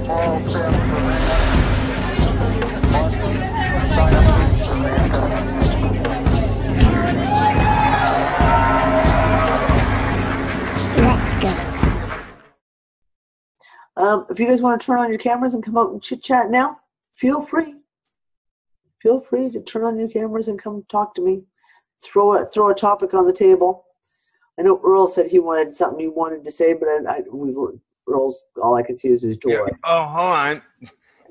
If you guys want to turn on your cameras and come out and chit chat now, feel free. Feel free to turn on your cameras and come talk to me. Throw a topic on the table. I know Earl said he wanted something he wanted to say, but Earl's all I can see is his door. Yeah. Oh, hold on.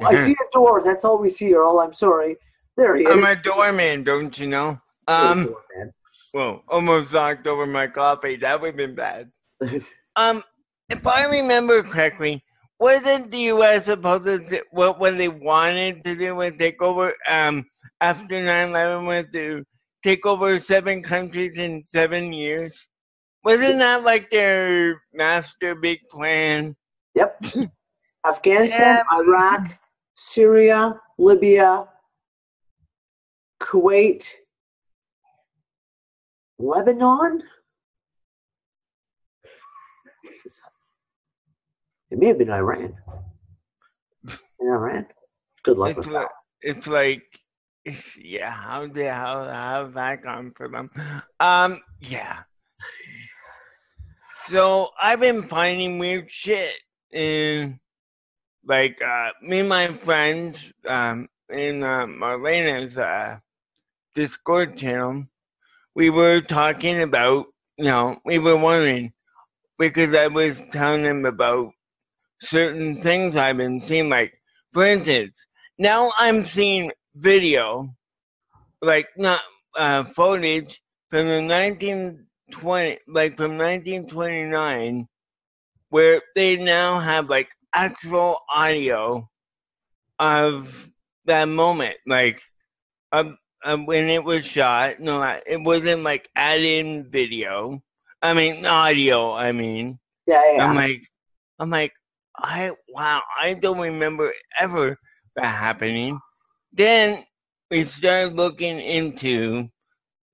I see a door. That's all we see, Earl. I'm sorry. There he is. I'm a doorman, don't you know? Well, almost knocked over my coffee. That would have been bad. If I remember correctly, wasn't the U.S. supposed to what they wanted to do was take over after 9/11 was to take over 7 countries in 7 years? Wasn't that like their master big plan? Yep. Afghanistan, Iraq, Syria, Libya, Kuwait, Lebanon. It may have been Iran. In Iran. Good luck with that. It's like, yeah. How's that gone for them? Yeah. So I've been finding weird shit in, like, me and my friends in Marlena's Discord channel. We were talking about, we were wondering, because I was telling them about certain things I've been seeing, like, for instance, now I'm seeing video, like, not footage from the 1929, where they now have, like, actual audio of that moment, like, when it was shot. No, it wasn't, like, add-in video. I mean, audio, I mean. Yeah. I'm like, wow, I don't remember ever that happening. Then we started looking into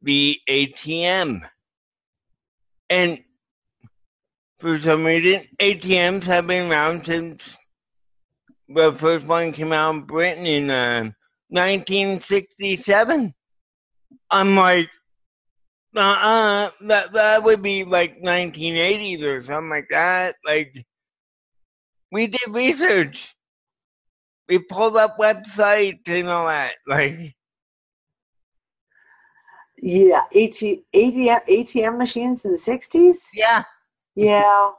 the ATM. And for some reason, ATMs have been around since the first one came out in Britain in 1967. I'm like, that would be like 1980s or something like that. Like, we did research. We pulled up websites and all that. Like, yeah, ATM machines in the 60s? Yeah. Yeah.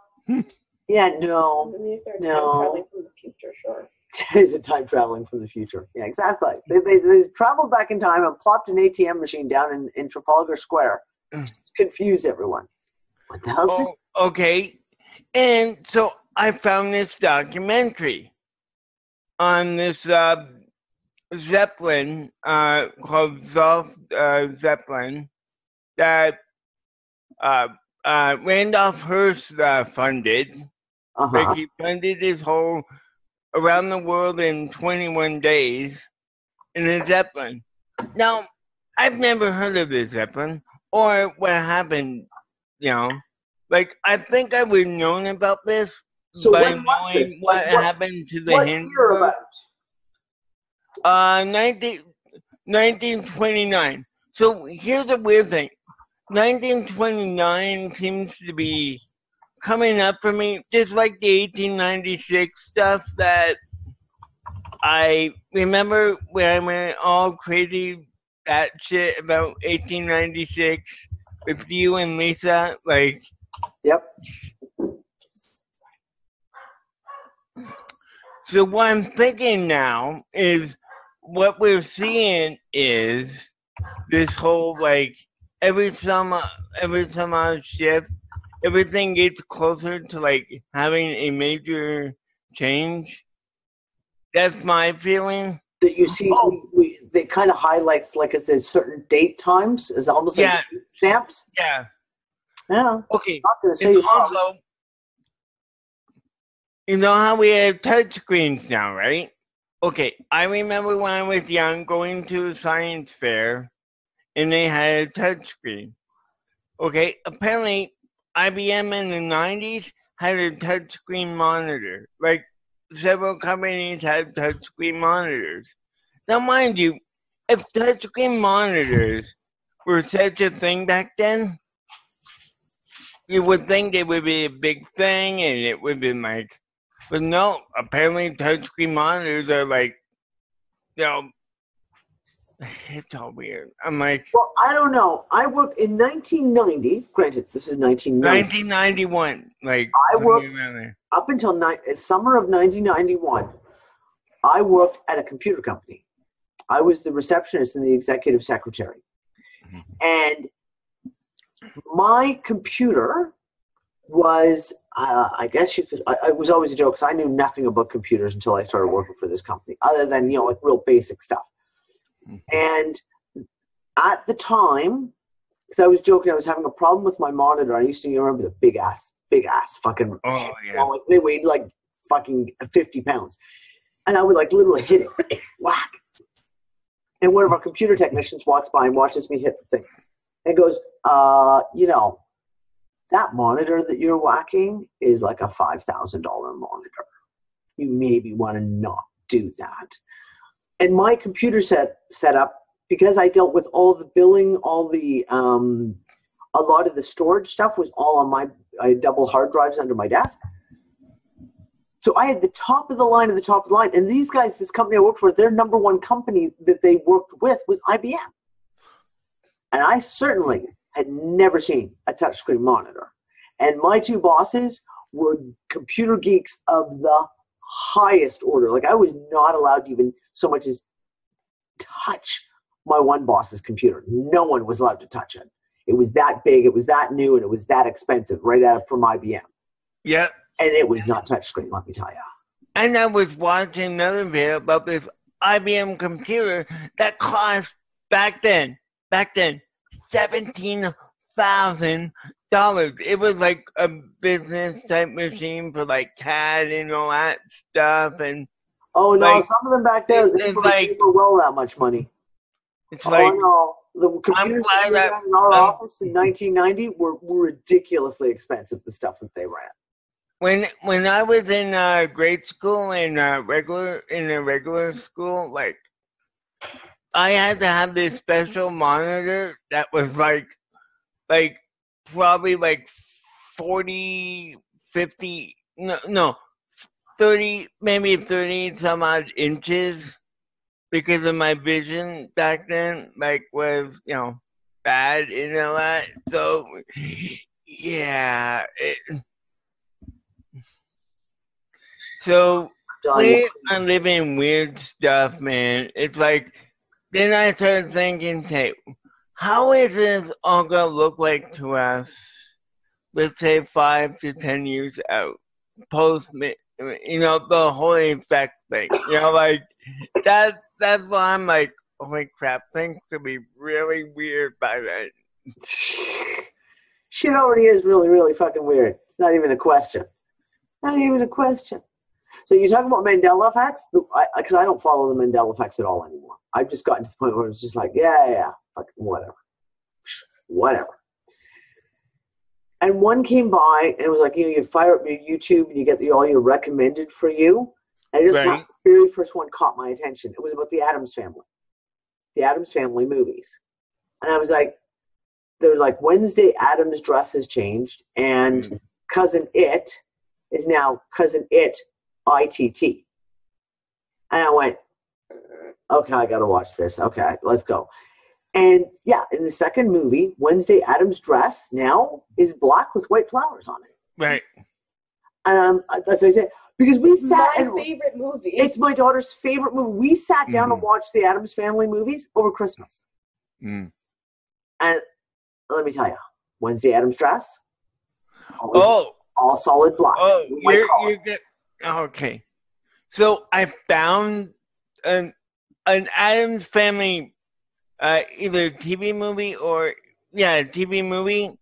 Yeah, no. Time traveling from the future, sure. The time traveling from the future. Yeah, exactly. They traveled back in time and plopped an ATM machine down in Trafalgar Square just to confuse everyone. What the hell is this? Okay. And so I found this documentary on this Zeppelin called Zeppelin that Randolph Hearst funded. Like, he funded his whole around the world in 21 days in a Zeppelin. Now, I've never heard of this Zeppelin or what happened, Like, I think I would have known about this by knowing what happened to the Hindenburg. 1929. So here's the weird thing. 1929 seems to be coming up for me, just like the 1896 stuff that I remember when I went all crazy that shit about 1896 with you and Lisa. Like, yep. So what I'm thinking now is what we're seeing is this whole, like, every time I shift, everything gets closer to, like, having a major change. That's my feeling. That you see, they kind of highlights, like I said, certain date times as almost like stamps. Yeah. Yeah. Okay. Not gonna say also, you know how we have touch screens now, right? Okay, I remember when I was young going to a science fair and they had a touch screen. Okay, apparently IBM in the 90s had a touch screen monitor. Like, several companies had touchscreen monitors. Now, mind you, if touchscreen monitors were such a thing back then, you would think it would be a big thing and it would be like, but no, apparently touchscreen monitors are like, you know, it's all weird. I'm like, well, I don't know. I worked in 1990. Granted, this is 1990. 1991. Like, I worked around there. up until summer of 1991. I worked at a computer company. I was the receptionist and the executive secretary. And my computer was, I guess you could, it was always a joke because I knew nothing about computers until I started working for this company, other than, you know, like real basic stuff. And at the time, because I was joking, I was having a problem with my monitor. I used to, you remember the big ass fucking, Oh, yeah. like they weighed like fucking 50 pounds. And I would like literally hit it, whack. And one of our computer technicians walks by and watches me hit the thing. And goes, you know, that monitor that you're whacking is like a $5,000 monitor. You maybe want to not do that. And my computer setup, because I dealt with all the billing, all the, a lot of the storage stuff was all on I had double hard drives under my desk. So I had the top of the line of the top of the line. And these guys, this company I worked for, their number one company that they worked with was IBM. And I certainly had never seen a touchscreen monitor. And my two bosses were computer geeks of the highest order. Like I was not allowed to even so much as touch my one boss's computer. No one was allowed to touch it. It was that big, it was that new, and it was that expensive right out from IBM. Yeah. And it was not touchscreen, let me tell you. And I was watching another video about this IBM computer that cost back then, $17,000. It was like a business type machine for like CAD and all that stuff. And oh no, like, some of them back there, they were well that much money. It's like, no. The computers that in our office in 1990 were ridiculously expensive, the stuff that they ran. When I was in grade school and regular school, like I had to have this special monitor that was like probably like 40, 50, no, 30, maybe 30 some odd inches, because of my vision back then, like was, you know, bad and all that. So yeah. So we are living weird stuff, man. It's like, then I started thinking, hey, how is this all gonna look like to us, let's say 5 to 10 years out, post, you know, the whole effect thing, you know, like that's why I'm like, holy crap, things could be really weird by then. Shit already is really, really fucking weird. It's not even a question. Not even a question. So you talk about Mandela effects, because I don't follow the Mandela effects at all anymore. I've just gotten to the point where it's just like, yeah, fucking whatever. And one came by and it was like, you know, you fire up your YouTube and you get all your recommended for you. And just the very first one caught my attention. It was about the Addams Family. The Addams Family movies. And I was like, they were like, Wednesday Addams' dress has changed and Cousin It is now Cousin It ITT. And I went, okay, I got to watch this. Okay, let's go. And yeah, in the second movie, Wednesday Addams' dress now is black with white flowers on it. Right. That's what I said. Because we sat my favorite movie. It's my daughter's favorite movie. We sat down and watched the Addams Family movies over Christmas. And let me tell you, Wednesday Addams' dress. All solid black. Oh, okay. So I found an Addams Family, either TV movie or TV movie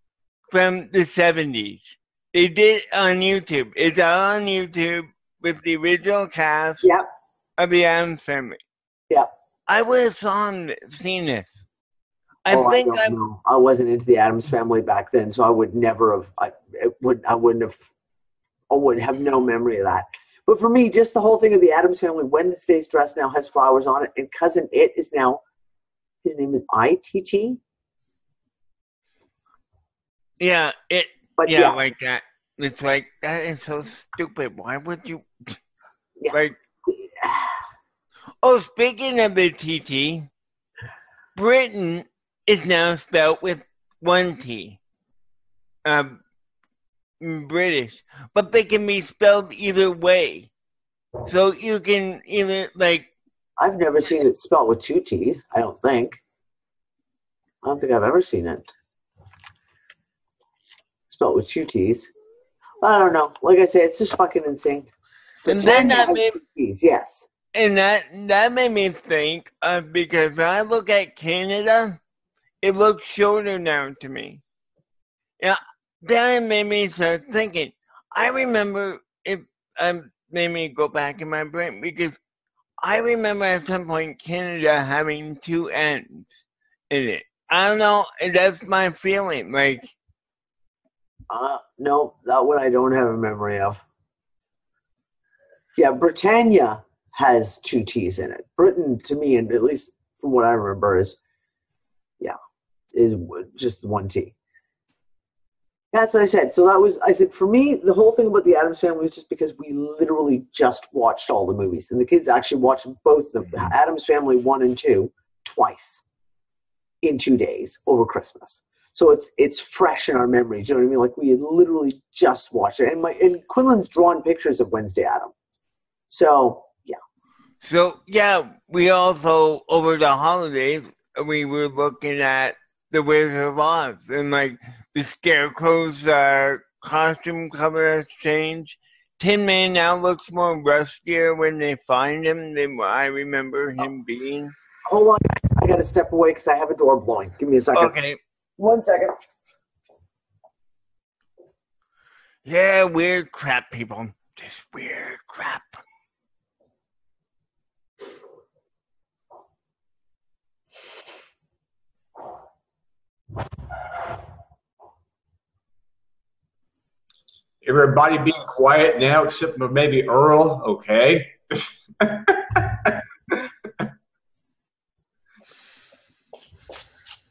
from the 70s. They did on YouTube. It's on YouTube with the original cast of the Addams Family. Yep. I would have seen this. I wasn't into the Addams Family back then, so I would never have. I would have no memory of that. But for me, just the whole thing of the Addams Family, Wednesday's dress now has flowers on it, and Cousin It is now, his name is ITT. Yeah, But yeah, like that. It's like, that is so stupid. Why would you, Yeah. like, oh, speaking of the TT, Britain is now spelled with one T. British, but they can be spelled either way. So you can either, like, I've never seen it spelled with two T's, I don't think. I don't think I've ever seen it spelled with two T's. I don't know. Like I said, it's just fucking insane. and then that Britannia made, has two T's, yes. and that made me think, because when I look at Canada, it looks shorter now to me. Yeah, that made me start thinking. I remember it made me go back in my brain because I remember at some point Canada having two N's in it. I don't know. That's my feeling. Like, No, that one I don't have a memory of. Yeah, Britannia has two T's in it. Britain, to me, and at least from what I remember, is just one T. That's what I said. So I said, for me, the whole thing about the Addams Family was just because we literally just watched all the movies. And the kids actually watched both the Addams Family 1 and 2 twice in 2 days over Christmas. So it's fresh in our memories. You know what I mean? Like, we had literally just watched it. And Quinlan's drawn pictures of Wednesday Adam. So, yeah. So, yeah, we also, over the holidays, we were looking at The Wizard of Oz, and, like, the Scarecrow's costume color has changed. Tin Man now looks more rustier when they find him than what I remember him being. Hold on, guys. I got to step away because I have a door blowing. Give me a second. Okay. 1 second. Yeah, weird crap, people. Just weird crap. Everybody being quiet now, except for maybe Earl. Okay.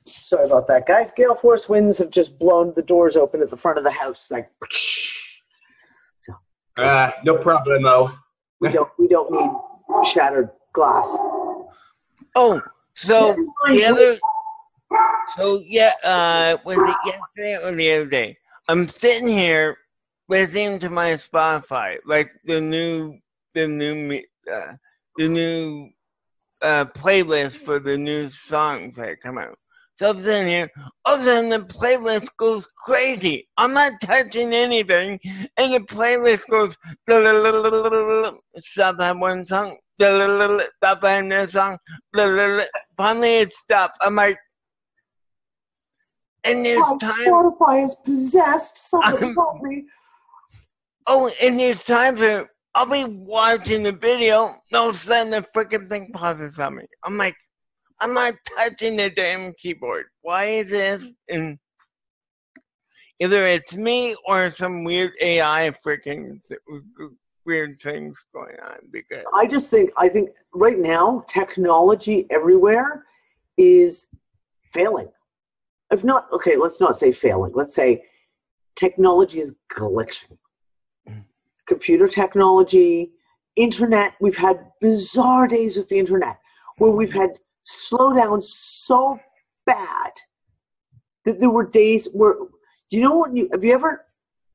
Sorry about that, guys. Gale force winds have just blown the doors open at the front of the house. Like, so. No problemo. We don't need shattered glass. Oh, so the other, so yeah, was it yesterday or the other day? I'm sitting here listening to my Spotify, like the new playlist for the new songs that come out. So I'm sitting here, all of a sudden the playlist goes crazy. I'm not touching anything, and the playlist goes stop that one song, stop that another song, finally it stops. I'm like, and there's time. Spotify is possessed. Somebody help me. Oh, and there's times where I'll be watching the video, all of a sudden the freaking thing pauses on me. I'm like, I'm not touching the damn keyboard. Why is this? And either it's me or some weird AI freaking weird things going on. Because I think right now technology everywhere is failing. If not, okay, let's not say failing. Let's say technology is glitching. Computer technology, internet. We've had bizarre days with the internet where we've had slowdown so bad that there were days where, you know what,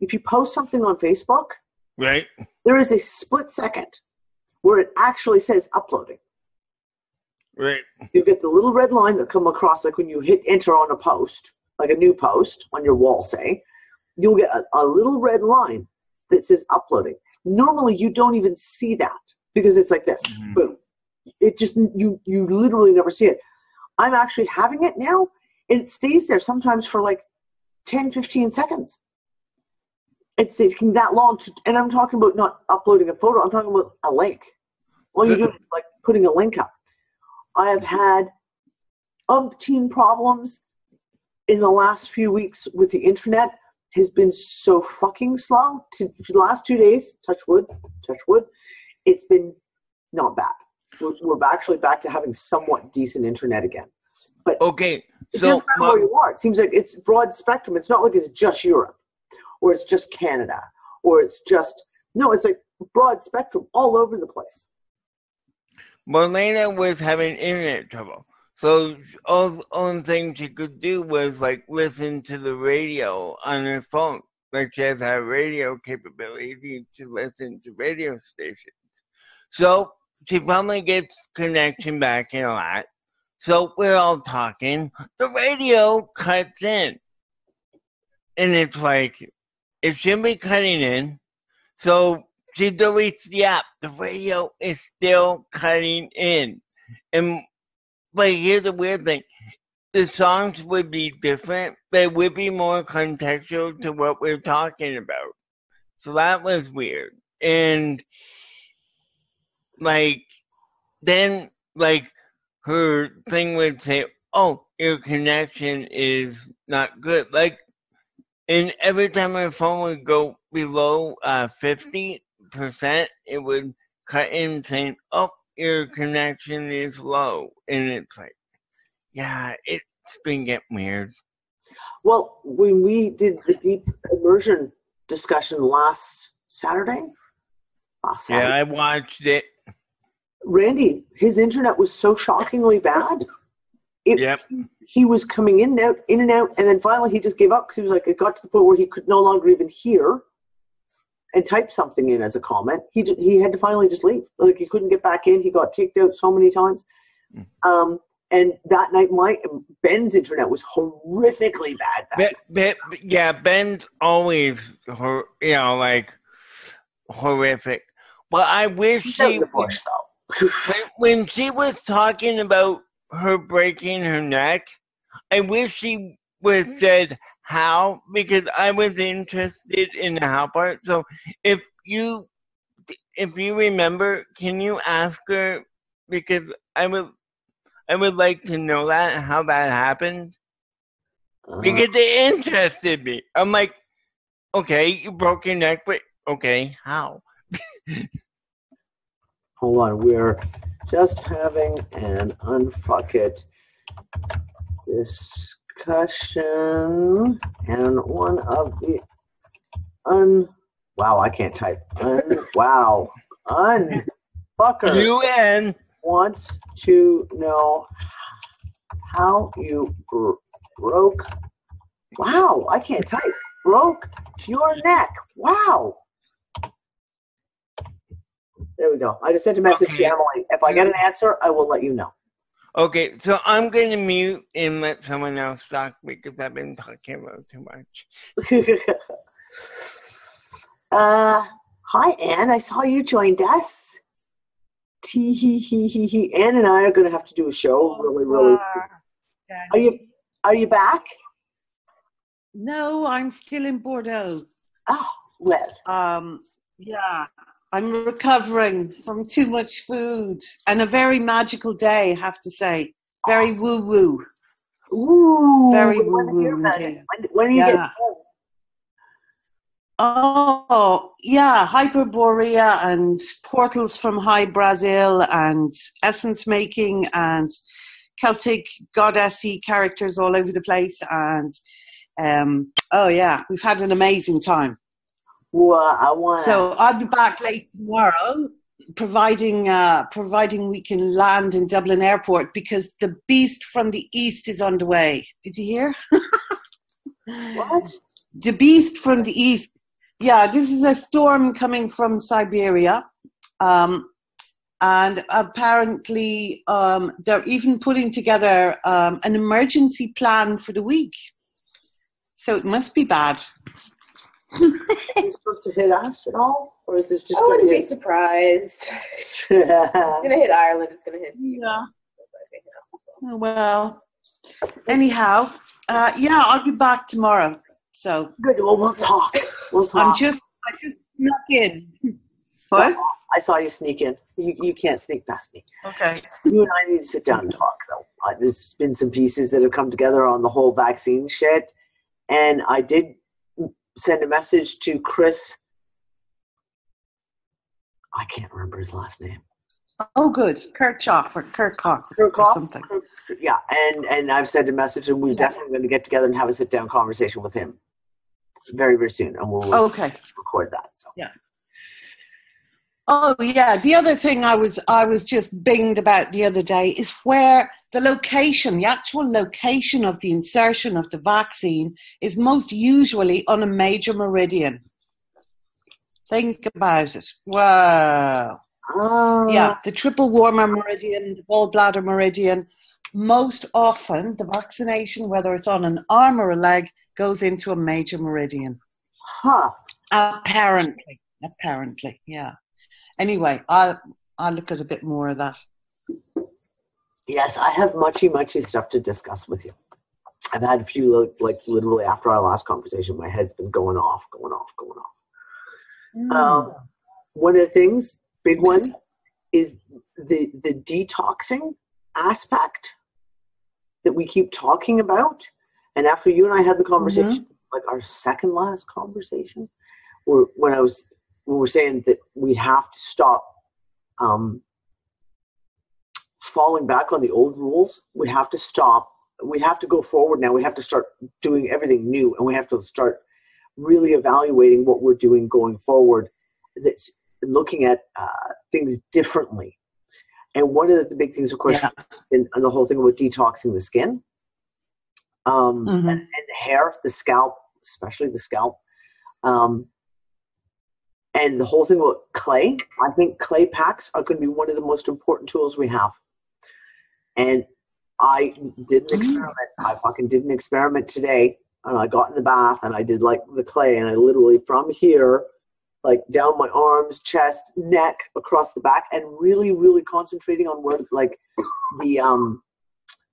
if you post something on Facebook, right, there is a split second where it actually says uploading. Right. You get the little red line that come across, like when you hit enter on a post, like a new post on your wall, say, you'll get a little red line that says uploading. Normally you don't even see that because it's like this, boom. It just, you literally never see it. I'm actually having it now, and it stays there sometimes for like 10, 15 seconds. It's taking that long, and I'm talking about not uploading a photo, I'm talking about a link. All you're doing is like putting a link up. I have had umpteen problems in the last few weeks with the internet has been so fucking slow. For the last 2 days, touch wood, it's been not bad. We're actually back to having somewhat decent internet again. But Okay, it so doesn't matter where you are. It seems like it's broad spectrum. It's not like it's just Europe, or it's just Canada, or it's just it's like broad spectrum all over the place. Marlena was having internet trouble. So all the only thing she could do was like listen to the radio on her phone. Like she has a radio capability to listen to radio stations. So she probably gets connection back in a lot. So we're all talking. The radio cuts in. And it's like, it should be cutting in. So she deletes the app. The radio is still cutting in. And but here's the weird thing. The songs would be different, but it would be more contextual to what we're talking about. So that was weird. And like then like her thing would say, oh, your connection is not good. Like, and every time her phone would go below 50%, it would cut in saying, oh, your connection is low. And it's like, yeah, it's been getting weird. Well, when we did the deep immersion discussion last Saturday, Yeah, I watched it. Randy, his internet was so shockingly bad. Yep. He was coming in and out, and then finally he just gave up because he was like, it got to the point where he could no longer even hear and type something in as a comment. He had to finally just leave. Like, he couldn't get back in. He got kicked out so many times. And that night, Ben's internet was horrifically bad. Yeah, Ben's always, like, horrific. Well, I wish she... Bush, though. When she was talking about her breaking her neck, I wish she would have said how, because I was interested in the how part. So if you remember, can you ask her, because I would like to know that, how that happened, because it interested me. I'm like, okay, you broke your neck, but okay, how? Hold on, we're just having an UnFuckIt discussion, and one of the wow, I can't type. Unfucker UN wants to know how you broke. Wow, I can't type. Broke your neck. Wow. There we go. I just sent a message to Emily. If I get an answer, I will let you know. Okay, so I'm going to mute and let someone else talk because I've been talking about too much. Hi, Anne. I saw you joined us. Anne and I are going to have to do a show really soon. Are you back? No, I'm still in Bordeaux. Oh, well. Yeah. I'm recovering from too much food and a very magical day, I have to say. Very woo-woo. Ooh. Very woo-woo. When are you getting home? Oh, yeah. Hyperborea and portals from High Brazil and essence making and Celtic goddessy characters all over the place. And, we've had an amazing time. Well, So I'll be back late tomorrow, providing we can land in Dublin Airport because the beast from the east is on the way. Did you hear? What? The beast from the east. Yeah, this is a storm coming from Siberia, and apparently they're even putting together an emergency plan for the week. So it must be bad. Is it supposed to hit us at all? Or is this just I wouldn't be surprised. It's going to hit Ireland. It's going to hit you. Yeah. Oh, well, anyhow, I'll be back tomorrow. So good. Well, we'll talk. I just snuck in. What? I saw you sneak in. You can't sneak past me. Okay. You and I need to sit down and talk, though. There's been some pieces that have come together on the whole vaccine shit, and I did send a message to Chris. I can't remember his last name. Oh, good. Kirchhoff or something. Yeah, and I've sent a message, and we're definitely going to get together and have a sit-down conversation with him very, very soon, and we'll record that. So. Yeah. Oh, yeah. The other thing I was just binged about the other day is where the actual location of the insertion of the vaccine is most usually on a major meridian. Think about it. Wow. Yeah, the triple warmer meridian, the gallbladder meridian. Most often, the vaccination, whether it's on an arm or a leg, goes into a major meridian. Huh. Apparently, yeah. Anyway, I'll look at a bit more of that. Yes, I have muchy stuff to discuss with you. I've had a few, like literally after our last conversation, my head's been going off. One of the things, big one, is the detoxing aspect that we keep talking about. And after you and I had the conversation, like our second last conversation, when we were saying that we have to stop falling back on the old rules. We have to stop. We have to go forward now. We have to start doing everything new, and we have to start really evaluating what we're doing going forward. That's looking at things differently. And one of the big things, of course, in the whole thing about detoxing the skin and the hair, the scalp, especially the scalp, and the whole thing about clay. I think clay packs are going to be one of the most important tools we have. And I did an experiment. I fucking did an experiment today, and I got in the bath and I did like the clay, and I literally from here, like down my arms, chest, neck, across the back, and really, really concentrating on where like the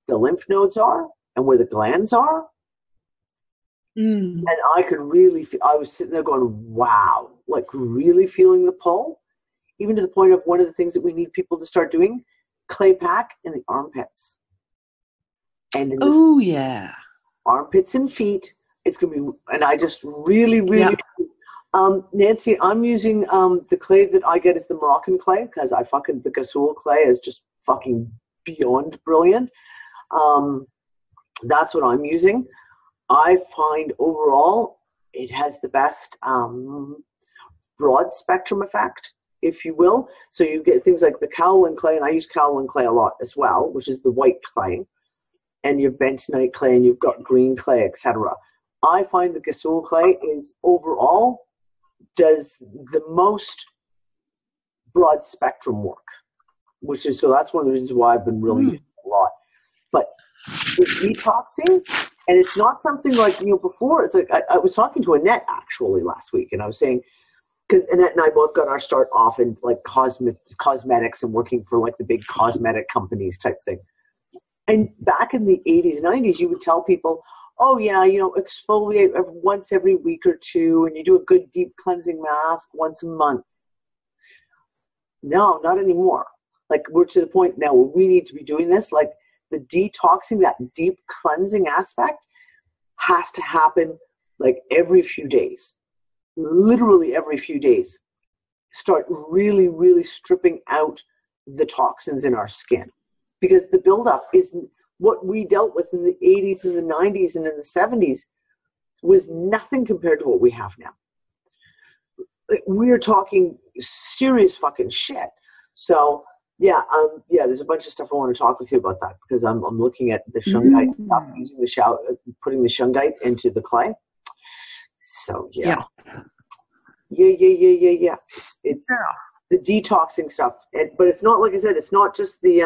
lymph nodes are and where the glands are. And I could really feel, I was sitting there going, wow, like really feeling the pull, even to the point of one of the things that we need people to start doing, clay pack in the armpits. And in the armpits and feet, it's going to be, and I just really, Nancy, I'm using the clay that I get is the Moroccan clay, because the Gasul clay is just fucking beyond brilliant. That's what I'm using. I find overall it has the best broad spectrum effect, if you will. So you get things like the kaolin clay, and I use kaolin clay a lot as well, which is the white clay, and your bentonite clay, and you've got green clay, etc. I find the Gasul clay is overall does the most broad spectrum work, so that's one of the reasons why I've been really using it a lot. But with detoxing, and it's not something like, before, it's like, I was talking to Annette actually last week, and I was saying, because Annette and I both got our start off in like cosmetics and working for like the big cosmetic companies type thing. And back in the 80s, 90s, you would tell people, oh yeah, exfoliate once every week or two, and you do a good deep cleansing mask once a month. No, not anymore. Like, we're to the point now where we need to be doing this. Like, the detoxing, that deep cleansing aspect has to happen like every few days. Literally every few days. Start really, really stripping out the toxins in our skin. Because the buildup is what we dealt with in the 80s and the 90s and in the 70s was nothing compared to what we have now. We're talking serious fucking shit. So, there's a bunch of stuff I want to talk with you about that, because I'm looking at the shungite, using putting the shungite into the clay. So, yeah. It's the detoxing stuff. But it's not, like I said, it's not just the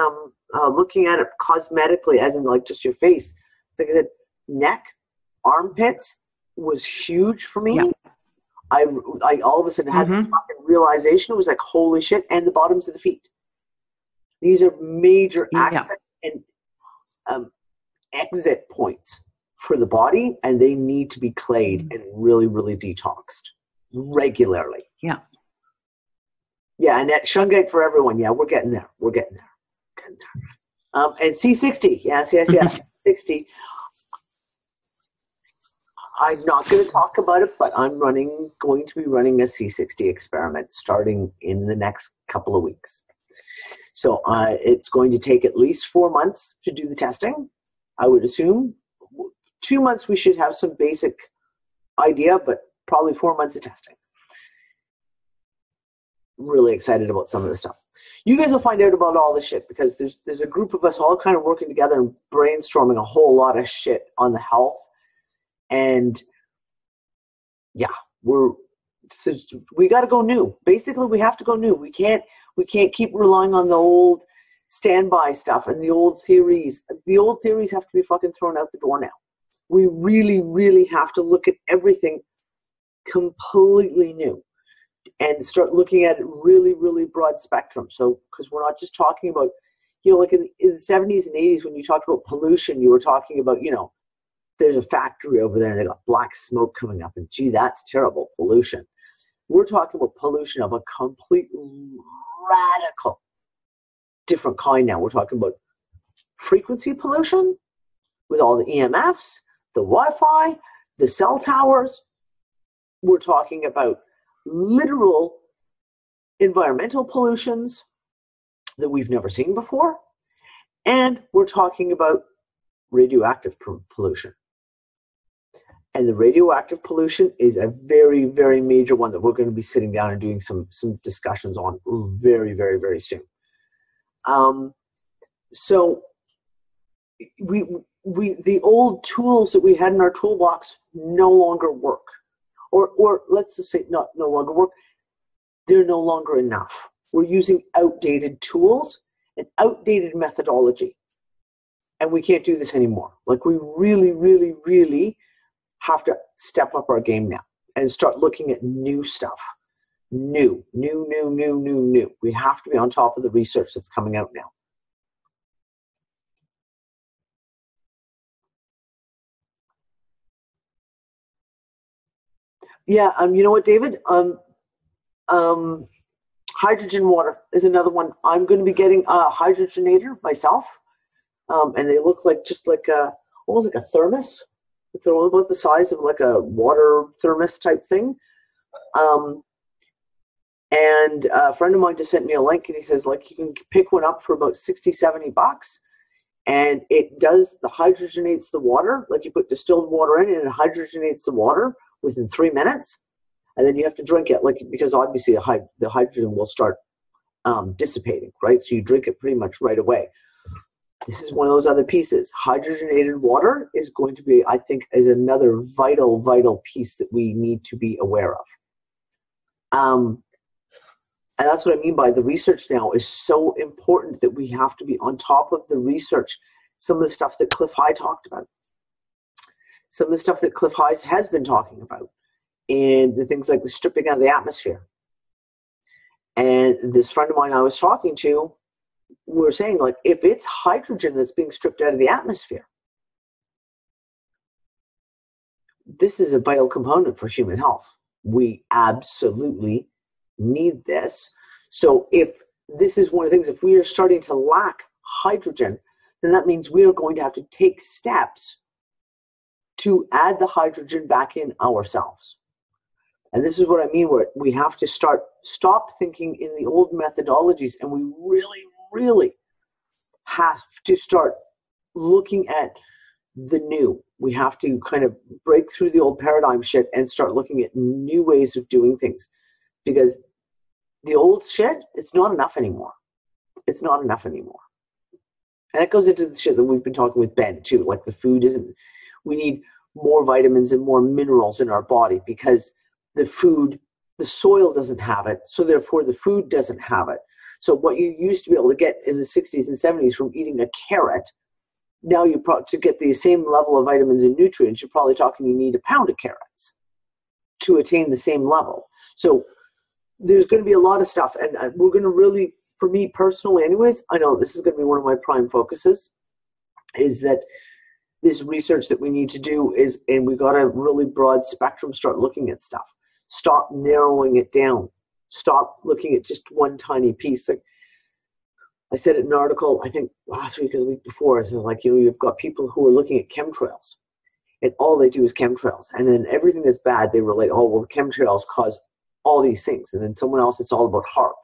looking at it cosmetically, as in like just your face. It's like I said, neck, armpits was huge for me. I all of a sudden had this fucking realization. It was like, holy shit. And the bottoms of the feet. These are major access and exit points for the body, and they need to be clayed and really, really detoxed regularly. Yeah, and that shungite for everyone. Yeah, we're getting there. And C60. Yes. 60. I'm not going to talk about it, but I'm going to be running a C60 experiment starting in the next couple of weeks. So it's going to take at least 4 months to do the testing. I would assume 2 months we should have some basic idea, but probably 4 months of testing. Really excited about some of this stuff. You guys will find out about all this shit because there's a group of us all kind of working together and brainstorming a whole lot of shit on the health. And yeah, we got to go new. Basically, we have to go new. We can't keep relying on the old standby stuff and the old theories. The old theories have to be fucking thrown out the door now. We really, really have to look at everything completely new and start looking at it really, really broad spectrum. So, because we're not just talking about, like in the 70s and 80s, when you talked about pollution, you were talking about, there's a factory over there and they got black smoke coming up and gee, that's terrible pollution. We're talking about pollution of a complete radical different kind now. We're talking about frequency pollution with all the EMFs, the Wi-Fi, the cell towers. We're talking about literal environmental pollutions that we've never seen before. And we're talking about radioactive pollution. And the radioactive pollution is a very, very major one that we're going to be sitting down and doing some discussions on very, very, very soon. So the old tools that we had in our toolbox no longer work. Or let's just say no longer work. They're no longer enough. We're using outdated tools and outdated methodology. And we can't do this anymore. Like we really, really, really have to step up our game now and start looking at new stuff. New. We have to be on top of the research that's coming out now. Yeah, you know what, David? Hydrogen water is another one. I'm going to be getting a hydrogenator myself. And they look like almost like a thermos. They're all about the size of like a water thermos type thing. And a friend of mine just sent me a link and he says like you can pick one up for about $60-70. And it hydrogenates the water. Like you put distilled water in and it hydrogenates the water within 3 minutes. And then you have to drink it because obviously the hydrogen will start dissipating, right? So you drink it pretty much right away. This is one of those other pieces. Hydrogenated water is going to be, I think, is another vital piece that we need to be aware of. And that's what I mean by the research now is so important that we have to be on top of the research. Some of the stuff that Cliff High talked about. Some of the stuff that Cliff High has been talking about. And the things like the stripping out of the atmosphere. And this friend of mine I was talking to, we're saying like if it's hydrogen that's being stripped out of the atmosphere, this is a vital component for human health. We absolutely need this. So if this is one of the things, if we are starting to lack hydrogen, then that means we are going to have to take steps to add the hydrogen back in ourselves. And this is what I mean, where we have to stop thinking in the old methodologies, and we really, really have to start looking at the new. We have to kind of break through the old paradigm shit and start looking at new ways of doing things, because the old shit, it's not enough anymore. It's not enough anymore. And it goes into the shit that we've been talking with Ben too, like the food isn't, we need more vitamins and more minerals in our body because the soil doesn't have it, so therefore the food doesn't have it. So what you used to be able to get in the 60s and 70s from eating a carrot, now to get the same level of vitamins and nutrients, you're probably talking you need a pound of carrots to attain the same level. So there's going to be a lot of stuff, and we're going to really, for me personally anyways, I know this is going to be one of my prime focuses, is that this research that we need to do is, and we got a really broad spectrum, start looking at stuff. Stop narrowing it down. Stop looking at just one tiny piece. Like I said in an article, I think last week or the week before, so like, you've got people who are looking at chemtrails. and all they do is chemtrails. And then everything that's bad, they relate, oh, well, the chemtrails cause all these things. And then someone else, it's all about HARP.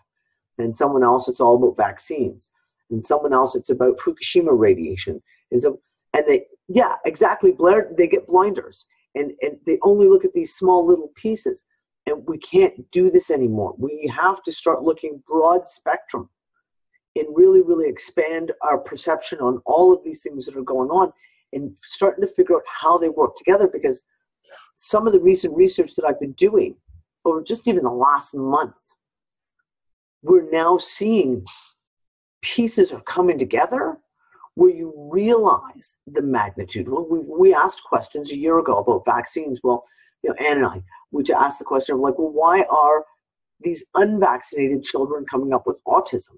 And someone else, it's all about vaccines. And someone else, it's about Fukushima radiation. And so, and they, yeah, exactly, Blair, they get blinders. And they only look at these small little pieces. And we can't do this anymore. We have to start looking broad spectrum and really, really expand our perception on all of these things that are going on and starting to figure out how they work together, because some of the recent research that I've been doing over just even the last month, we're now seeing pieces are coming together where you realize the magnitude. We asked questions a year ago about vaccines. Well, you know, Ann and I, we asked the question of like, well, why are these unvaccinated children coming up with autism?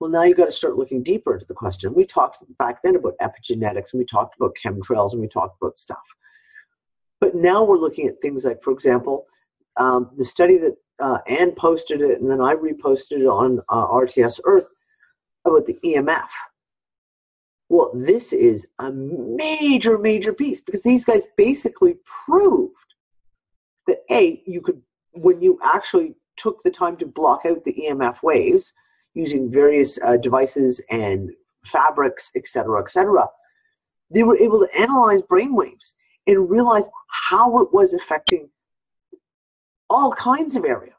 Well, now you've got to start looking deeper into the question. We talked back then about epigenetics, and we talked about chemtrails, and we talked about stuff. But now we're looking at things like, for example, the study that Ann posted it, and then I reposted it on RTS Earth about the EMF. Well, this is a major, major piece, because these guys basically proved that, A, you could, when you actually took the time to block out the EMF waves using various devices and fabrics, et cetera, they were able to analyze brainwaves and realize how it was affecting all kinds of areas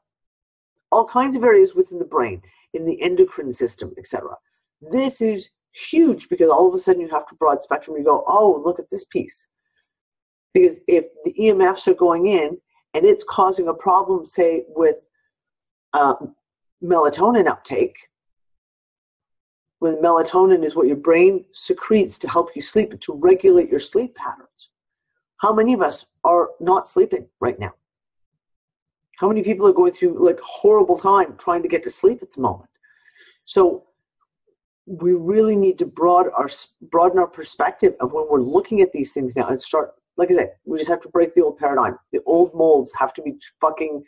within the brain, in the endocrine system, et cetera. This is huge, because all of a sudden you have to broad spectrum. You go, oh, look at this piece. Because if the EMFs are going in and it's causing a problem, say, with melatonin uptake, when melatonin is what your brain secretes to help you sleep, to regulate your sleep patterns. How many of us are not sleeping right now? How many people are going through like horrible time trying to get to sleep at the moment? So we really need to broaden our perspective of when we're looking at these things now and start, like I said, we just have to break the old paradigm. The old molds have to be fucking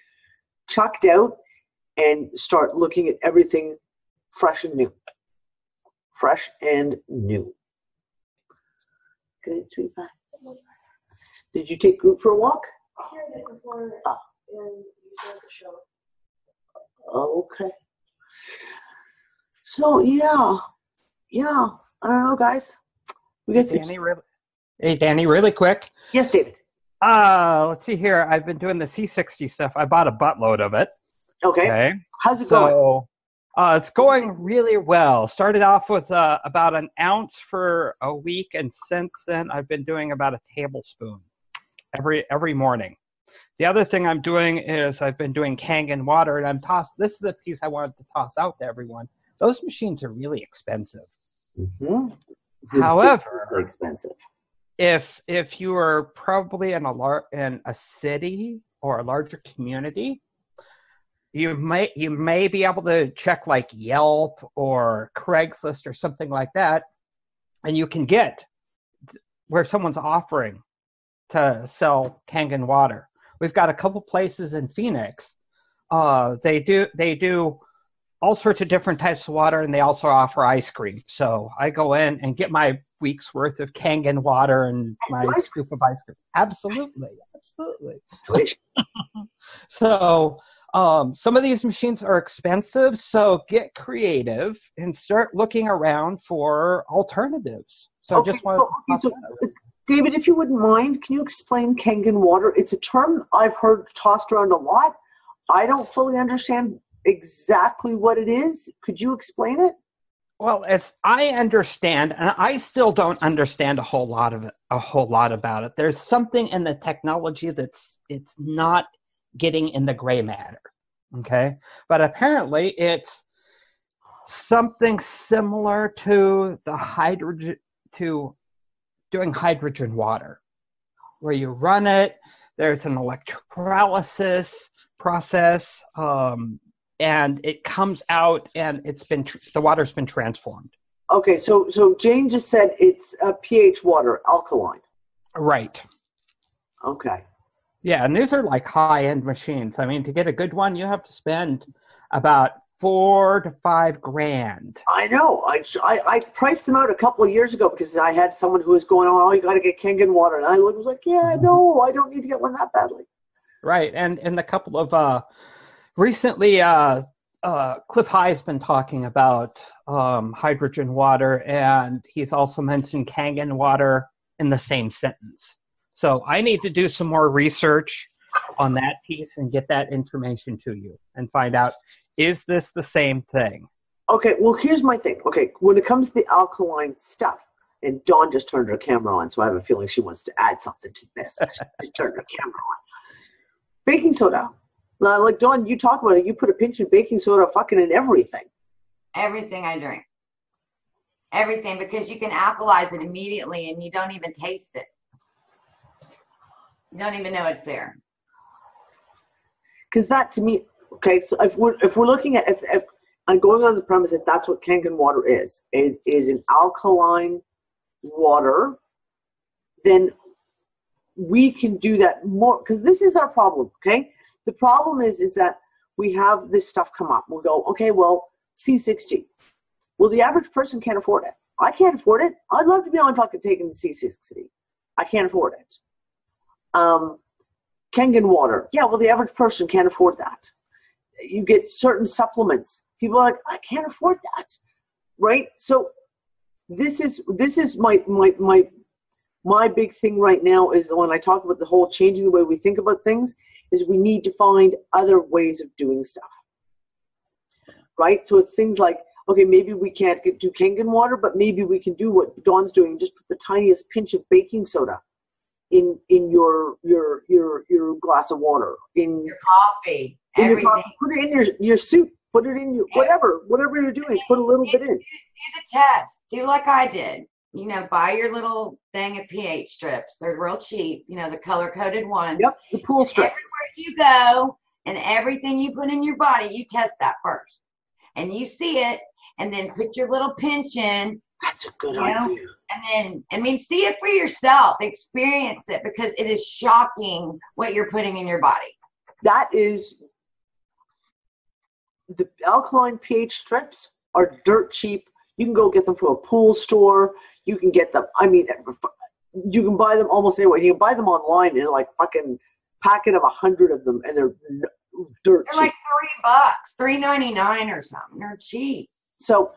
chucked out and start looking at everything fresh and new. Fresh and new. Good, sweet pie. Did you take Groot for a walk? Yeah, before you start the show. Okay. So yeah. I don't know, guys. We got Hey, Danny, really quick. Yes, David. Let's see here. I've been doing the C60 stuff. I bought a buttload of it. Okay. How's it going? It's going really well. Started off with about an ounce for a week, and since then I've been doing about a tablespoon every morning. The other thing I'm doing is I've been doing kangen water, and this is the piece I wanted to toss out to everyone. Those machines are really expensive. Mm-hmm. However, expensive. If you are probably in a city or a larger community, you may be able to check like Yelp or Craigslist or something like that, and you can get where someone's offering to sell kangen water. We've got a couple places in Phoenix. They do all sorts of different types of water, and they also offer ice cream. So I go in and get my week's worth of kangen water and my scoop of ice cream. Absolutely. So some of these machines are expensive, so get creative and start looking around for alternatives. So David, if you wouldn't mind, can you explain kangen water? It's a term I've heard tossed around a lot. I don't fully understand exactly what it is. Could you explain it? Well, as I understand, and I still don't understand a whole lot about it. There's something in the technology it's not getting in the gray matter. Okay, but apparently it's something similar to doing hydrogen water, where you run it. There's an electrolysis process, and it comes out, and the water's been transformed. Okay, so Jane just said it's a pH water, alkaline. Right. Okay. Yeah, and these are like high-end machines. I mean, to get a good one, you have to spend about $4,000 to $5,000. I know. I priced them out a couple of years ago because I had someone who was going, oh, you got to get kangen water. And I was like, yeah, no, I don't need to get one that badly. Right. And a couple of, recently, Cliff High's been talking about hydrogen water, and he's also mentioned kangen water in the same sentence. So I need to do some more research on that piece and get that information to you and find out, is this the same thing? Okay, well, here's my thing. Okay, when it comes to the alkaline stuff, and Dawn just turned her camera on, so I have a feeling she wants to add something to this. She turned her camera on. Baking soda. Like, Dawn, you talk about it. You put a pinch of baking soda fucking in everything. Everything I drink. Everything, because you can alkalize it immediately and you don't even taste it. You don't even know it's there. Because that, to me, okay, so if we're looking at, if I'm going on the premise that that's what kangen water is an alkaline water, then we can do that more, because this is our problem, okay? The problem is that we have this stuff come up. We'll go, okay, well, C60. Well, the average person can't afford it. I can't afford it. I'd love to be on fucking taking the C60. I can't afford it. Kangen water. Yeah, well, the average person can't afford that. You get certain supplements. People are like, I can't afford that, right? So this is my big thing right now is when I talk about the whole changing the way we think about things, is we need to find other ways of doing stuff, right? So it's things like, okay, maybe we can't do kangen water, but maybe we can do what Dawn's doing. Just put the tiniest pinch of baking soda in your glass of water, in your coffee, everything. Put it in your soup. Put it in your whatever you're doing. Put a little bit in. Do the test. Do like I did. You know, buy your little thing of pH strips. They're real cheap. You know, the color-coded ones. Yep, the pool strips. Everywhere you go and everything you put in your body, you test that first. And you see it, and then put your little pinch in. That's a good idea. And then, see it for yourself. Experience it, because it is shocking what you're putting in your body. That is, the alkaline pH strips are dirt cheap. You can go get them from a pool store. You can get them, you can buy them almost anywhere. You can buy them online in like fucking packet of 100 of them, and they're dirt cheap. They're like $3, $3.99 or something. They're cheap. So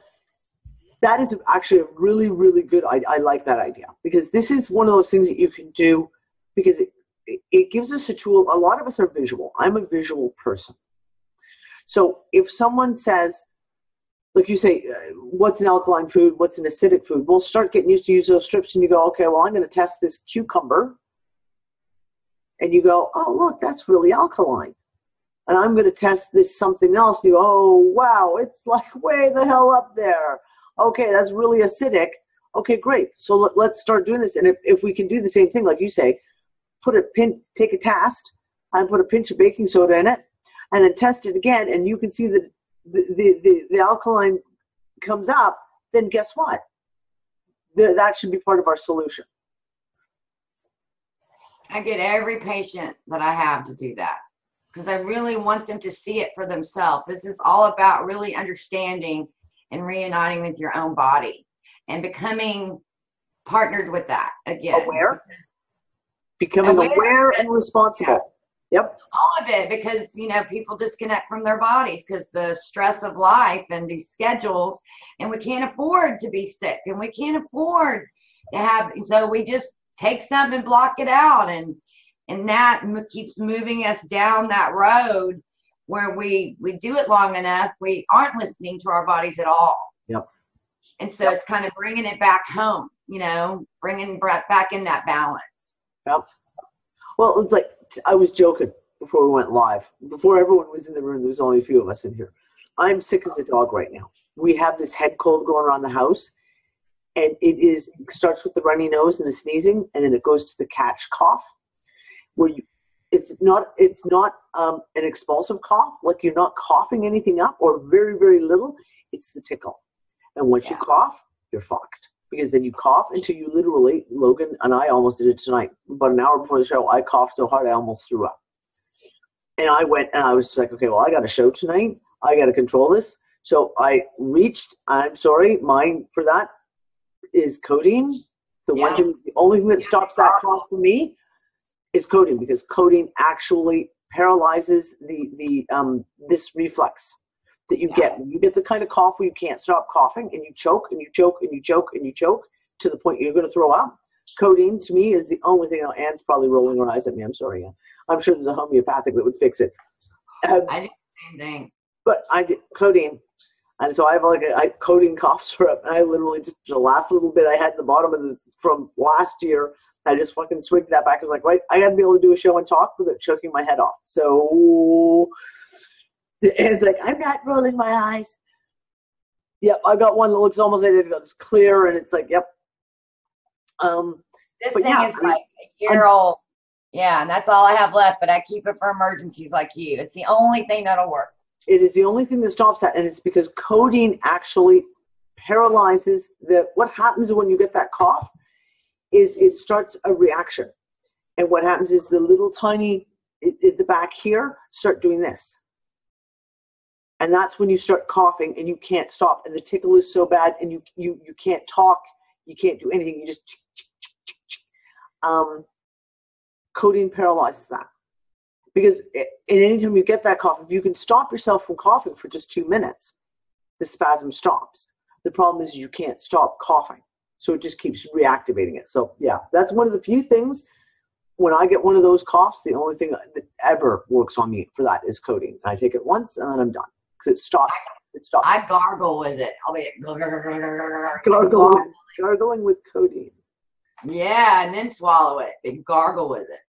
that is actually a really, really good idea. I like that idea, because this is one of those things that you can do, because it gives us a tool. A lot of us are visual. I'm a visual person. So if someone says, like you say, what's an alkaline food? What's an acidic food? We'll start getting used to use those strips, and you go, okay, well, I'm going to test this cucumber. And you go, oh, look, that's really alkaline. And I'm going to test this something else. And you go, oh, wow, it's like way the hell up there. Okay, that's really acidic. Okay, great. So let's start doing this. And if we can do the same thing, like you say, take a test and put a pinch of baking soda in it, and then test it again, and you can see that the alkaline comes up, then guess what? That should be part of our solution. I get every patient that I have to do that, because I really want them to see it for themselves. This is all about really understanding and reuniting with your own body and becoming partnered with that again. Becoming aware and responsible. Yeah. Yep. All of it, because, people disconnect from their bodies because the stress of life and these schedules, and we can't afford to be sick, and we can't afford to have, so we just take something and block it out. And that keeps moving us down that road where we do it long enough, we aren't listening to our bodies at all. Yep. And so it's kind of bringing it back home, bringing back in that balance. Yep. Well, it's like, I was joking before we went live. Before everyone was in the room, there was only a few of us in here. I'm sick as a dog right now. We have this head cold going around the house, and it starts with the runny nose and the sneezing, and then it goes to the catch cough, where it's not an expulsive cough, like you're not coughing anything up or very, very little. It's the tickle. And once you cough, you're fucked. Because then you cough until you literally, Logan and I almost did it tonight. About an hour before the show, I coughed so hard I almost threw up. And I went, and I was just like, okay, well, I got a show tonight. I got to control this. So I reached, I'm sorry, mine for that is codeine. The only thing that stops that cough for me is codeine, because codeine actually paralyzes this reflex that you get when you get the kind of cough where you can't stop coughing and you choke and you choke and you choke and you choke to the point you're going to throw up. Codeine to me is the only thing. Anne's probably rolling her eyes at me. I'm sorry, Anne. I'm sure there's a homeopathic that would fix it. I did the same thing. But I did codeine. And so I have like a codeine cough syrup, and I literally just, the last little bit I had at the bottom of from last year, I just fucking swigged that back. I was like, right, I got to be able to do a show and talk without choking my head off. So, and it's like, I'm not rolling my eyes. Yep, I got one that looks almost identical. It's clear, and it's like, yep. This thing is like a year old. Yeah, and that's all I have left, but I keep it for emergencies like you. It's the only thing that'll work. It is the only thing that stops that, and it's because codeine actually paralyzes what happens when you get that cough is it starts a reaction. And what happens is the little tiny, the back here, start doing this. And that's when you start coughing and you can't stop. And the tickle is so bad and you can't talk, you can't do anything. You just, codeine paralyzes that. Because anytime you get that cough, if you can stop yourself from coughing for just 2 minutes, the spasm stops. The problem is you can't stop coughing. So it just keeps reactivating it. So yeah, that's one of the few things. When I get one of those coughs, the only thing that ever works on me for that is codeine. And I take it once and then I'm done. Because it stops. It stops. I gargle with it. I'll be gargling with codeine. Yeah, and then swallow it. Big gargle with it.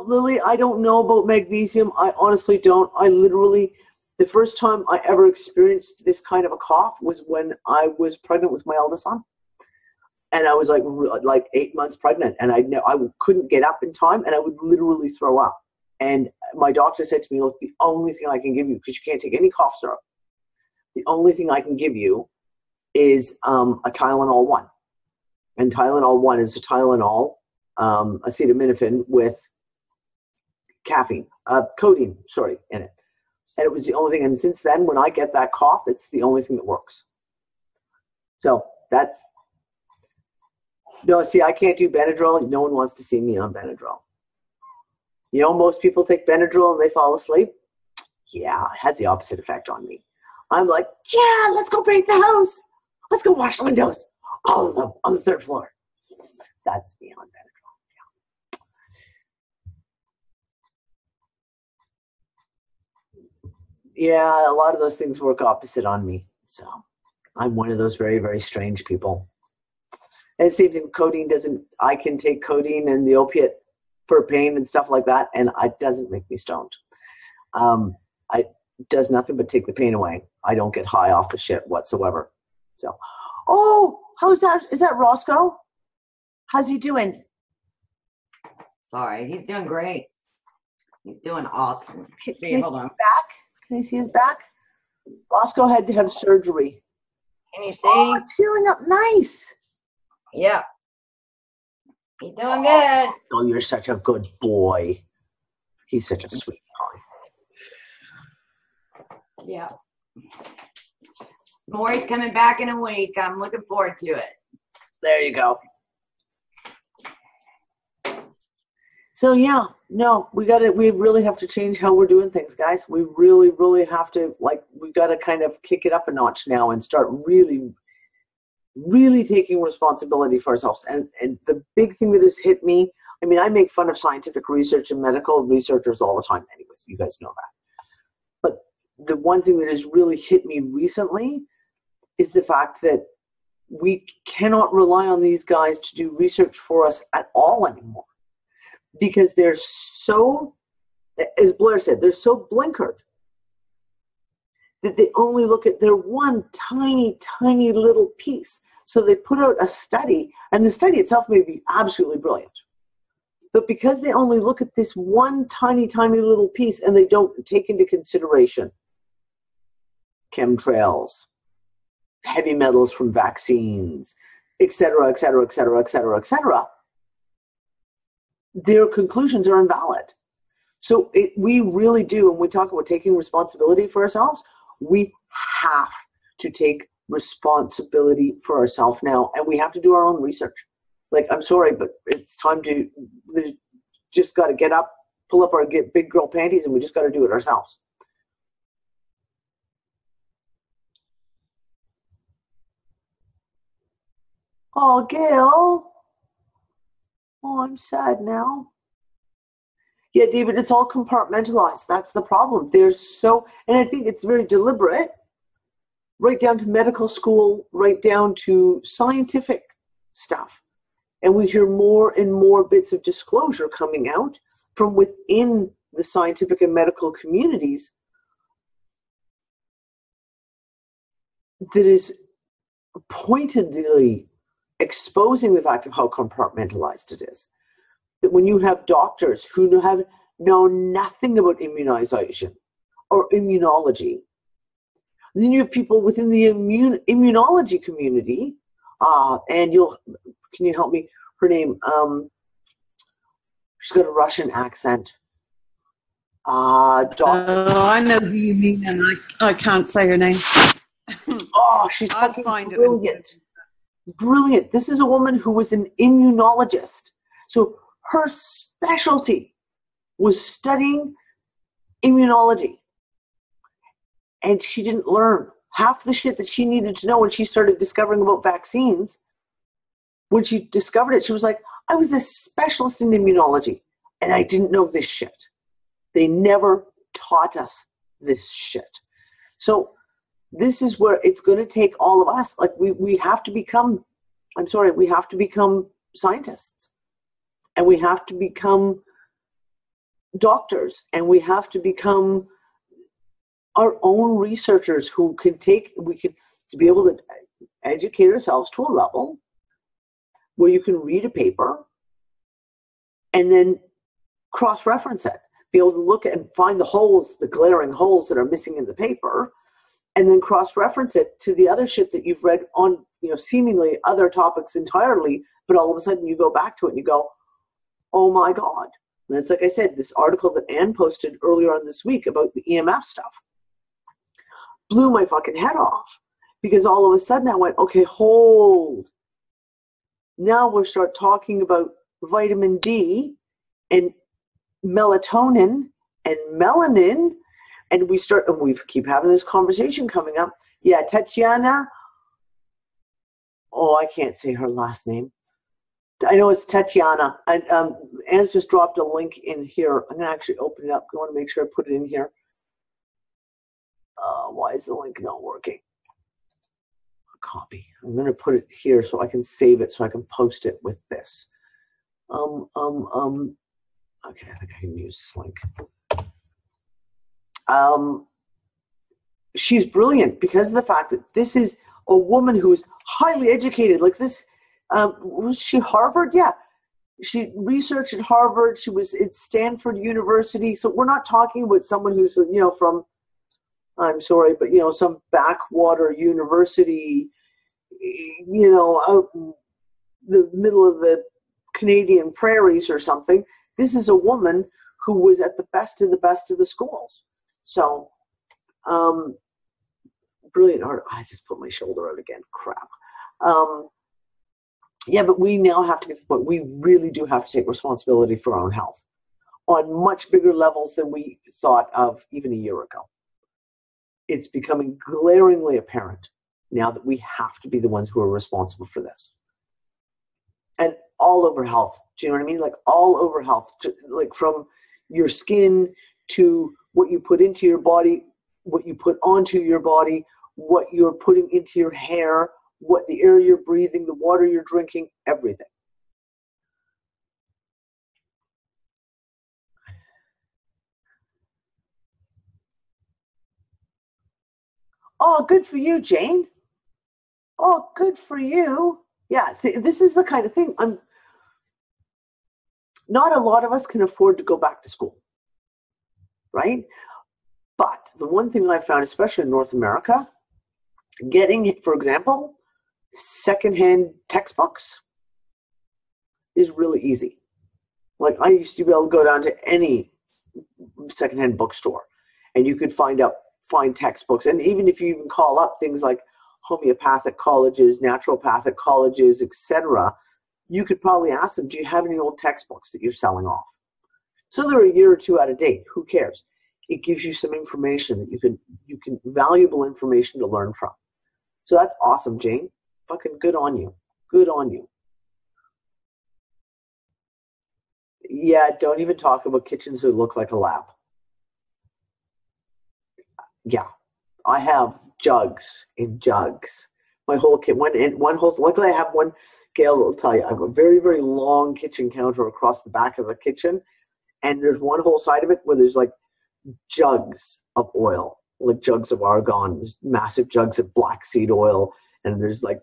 Lily, I don't know about magnesium. I honestly don't. I literally, the first time I ever experienced this kind of a cough was when I was pregnant with my eldest son. And I was like 8 months pregnant, and I couldn't get up in time, and I would literally throw up. And my doctor said to me, look, the only thing I can give you, because you can't take any cough syrup, the only thing I can give you is a Tylenol 1. And Tylenol 1 is a Tylenol, acetaminophen with codeine, in it. And it was the only thing. And since then, when I get that cough, it's the only thing that works. So that's, no, see, I can't do Benadryl. No one wants to see me on Benadryl. You know, most people take Benadryl and they fall asleep. Yeah, it has the opposite effect on me. I'm like, yeah, let's go paint the house. Let's go wash the windows. All of them on the 3rd floor. That's me on Benadryl. Yeah, a lot of those things work opposite on me. So I'm one of those very, very strange people. And same thing, codeine doesn't, I can take codeine and the opiate for pain and stuff like that, and it doesn't make me stoned. It does nothing but take the pain away. I don't get high off the shit whatsoever. So, oh, how's that? Is that Roscoe? How's he doing? Sorry, he's doing great. He's doing awesome. Hold on. Back? Can you see his back? Roscoe had to have surgery. Can you see? Oh, it's healing up nice. Yeah. He's doing good. Oh, you're such a good boy. He's such a sweet boy. Yeah. Maury's coming back in a week. I'm looking forward to it. There you go. So yeah, no, we really have to change how we're doing things, guys. We really, really have to, we got to kind of kick it up a notch now and start really, really taking responsibility for ourselves. And the big thing that has hit me, I mean, I make fun of scientific research and medical researchers all the time anyways. You guys know that. But the one thing that has really hit me recently is the fact that we cannot rely on these guys to do research for us at all anymore. Because they're so, as Blair said, they're so blinkered that they only look at their one tiny, tiny little piece. So they put out a study, and the study itself may be absolutely brilliant. But because they only look at this one tiny, tiny little piece, and they don't take into consideration chemtrails, heavy metals from vaccines, et cetera, et cetera, et cetera, et cetera, et cetera, their conclusions are invalid. So we really do, when we talk about taking responsibility for ourselves, We have to take responsibility for ourselves now, and we have to do our own research. Like, I'm sorry, but it's time to just got to get up, pull up our big girl panties, and we just got to do it ourselves. Oh, Gail. Oh, I'm sad now. Yeah, David, it's all compartmentalized. That's the problem. And I think it's very deliberate, right down to medical school, right down to scientific stuff. And we hear more and more bits of disclosure coming out from within the scientific and medical communities that is pointedly exposing the fact of how compartmentalized it is. That when you have doctors who know nothing about immunization or immunology, then you have people within the immunology community, and can you help me? Her name, she's got a Russian accent. I know who you mean, and I can't say her name. Oh, she's fucking brilliant. Brilliant. This is a woman who was an immunologist. So her specialty was studying immunology. And she didn't learn half the shit that she needed to know when she started discovering about vaccines. When she discovered it, she was like, I was a specialist in immunology, and I didn't know this shit. They never taught us this shit. So this is where it's going to take all of us. Like, we have to become, we have to become scientists. And we have to become doctors. And we have to become our own researchers who can to be able to educate ourselves to a level where you can read a paper and then cross-reference it. Be able to look at and find the holes, the glaring holes that are missing in the paper, and then cross-reference it to the other shit that you've read on, seemingly other topics entirely, but all of a sudden you go back to it and you go, oh my God. And it's like I said, this article that Anne posted earlier on this week about the EMF stuff blew my fucking head off, because all of a sudden I went, okay, hold. Now we'll start talking about vitamin D and melatonin and melanin, and we keep having this conversation coming up. Yeah, Tatiana. Oh, I can't say her last name. I know it's Tatiana. And Anne's just dropped a link in here. I'm going to actually open it up. I want to make sure I put it in here. Why is the link not working? Copy. I'm going to put it here so I can save it so I can post it with this. Okay, I think I can use this link. She's brilliant because of the fact that this is a woman who's highly educated. Like this, was she Harvard? Yeah. She researched at Harvard. She was at Stanford University. So we're not talking about someone who's, from, I'm sorry, but, some backwater university, out in the middle of the Canadian prairies or something. This is a woman who was at the best of the schools. So, brilliant art. I just put my shoulder out again. Crap. Yeah, but we now have to get to the point. We really do have to take responsibility for our own health on much bigger levels than we thought of even a year ago. It's becoming glaringly apparent now that we have to be the ones who are responsible for this. And all over health. Do you know what I mean? Like all over health, like from your skin to what you put into your body, what you put onto your body, what you're putting into your hair, what the air you're breathing, the water you're drinking, everything. Oh, good for you, Jane. Oh, good for you. Yeah, see, this is the kind of thing. Not a lot of us can afford to go back to school, right? But the one thing I've found, especially in North America, getting, for example, secondhand textbooks is really easy. Like I used to be able to go down to any secondhand bookstore and you could find out find textbooks. And even if you even call up things like homeopathic colleges, naturopathic colleges, etc., you could probably ask them, do you have any old textbooks that you're selling off? So they're a year or two out of date. Who cares? It gives you some information that you can valuable information to learn from. So that's awesome, Jane. Fucking good on you. Good on you. Yeah, don't even talk about kitchens that look like a lab. Yeah, I have jugs in jugs. My whole luckily I have one, Gail will tell you, I have a very, very long kitchen counter across the back of the kitchen. And there's one whole side of it where there's like jugs of oil, like jugs of argan, there's massive jugs of black seed oil, and there's like,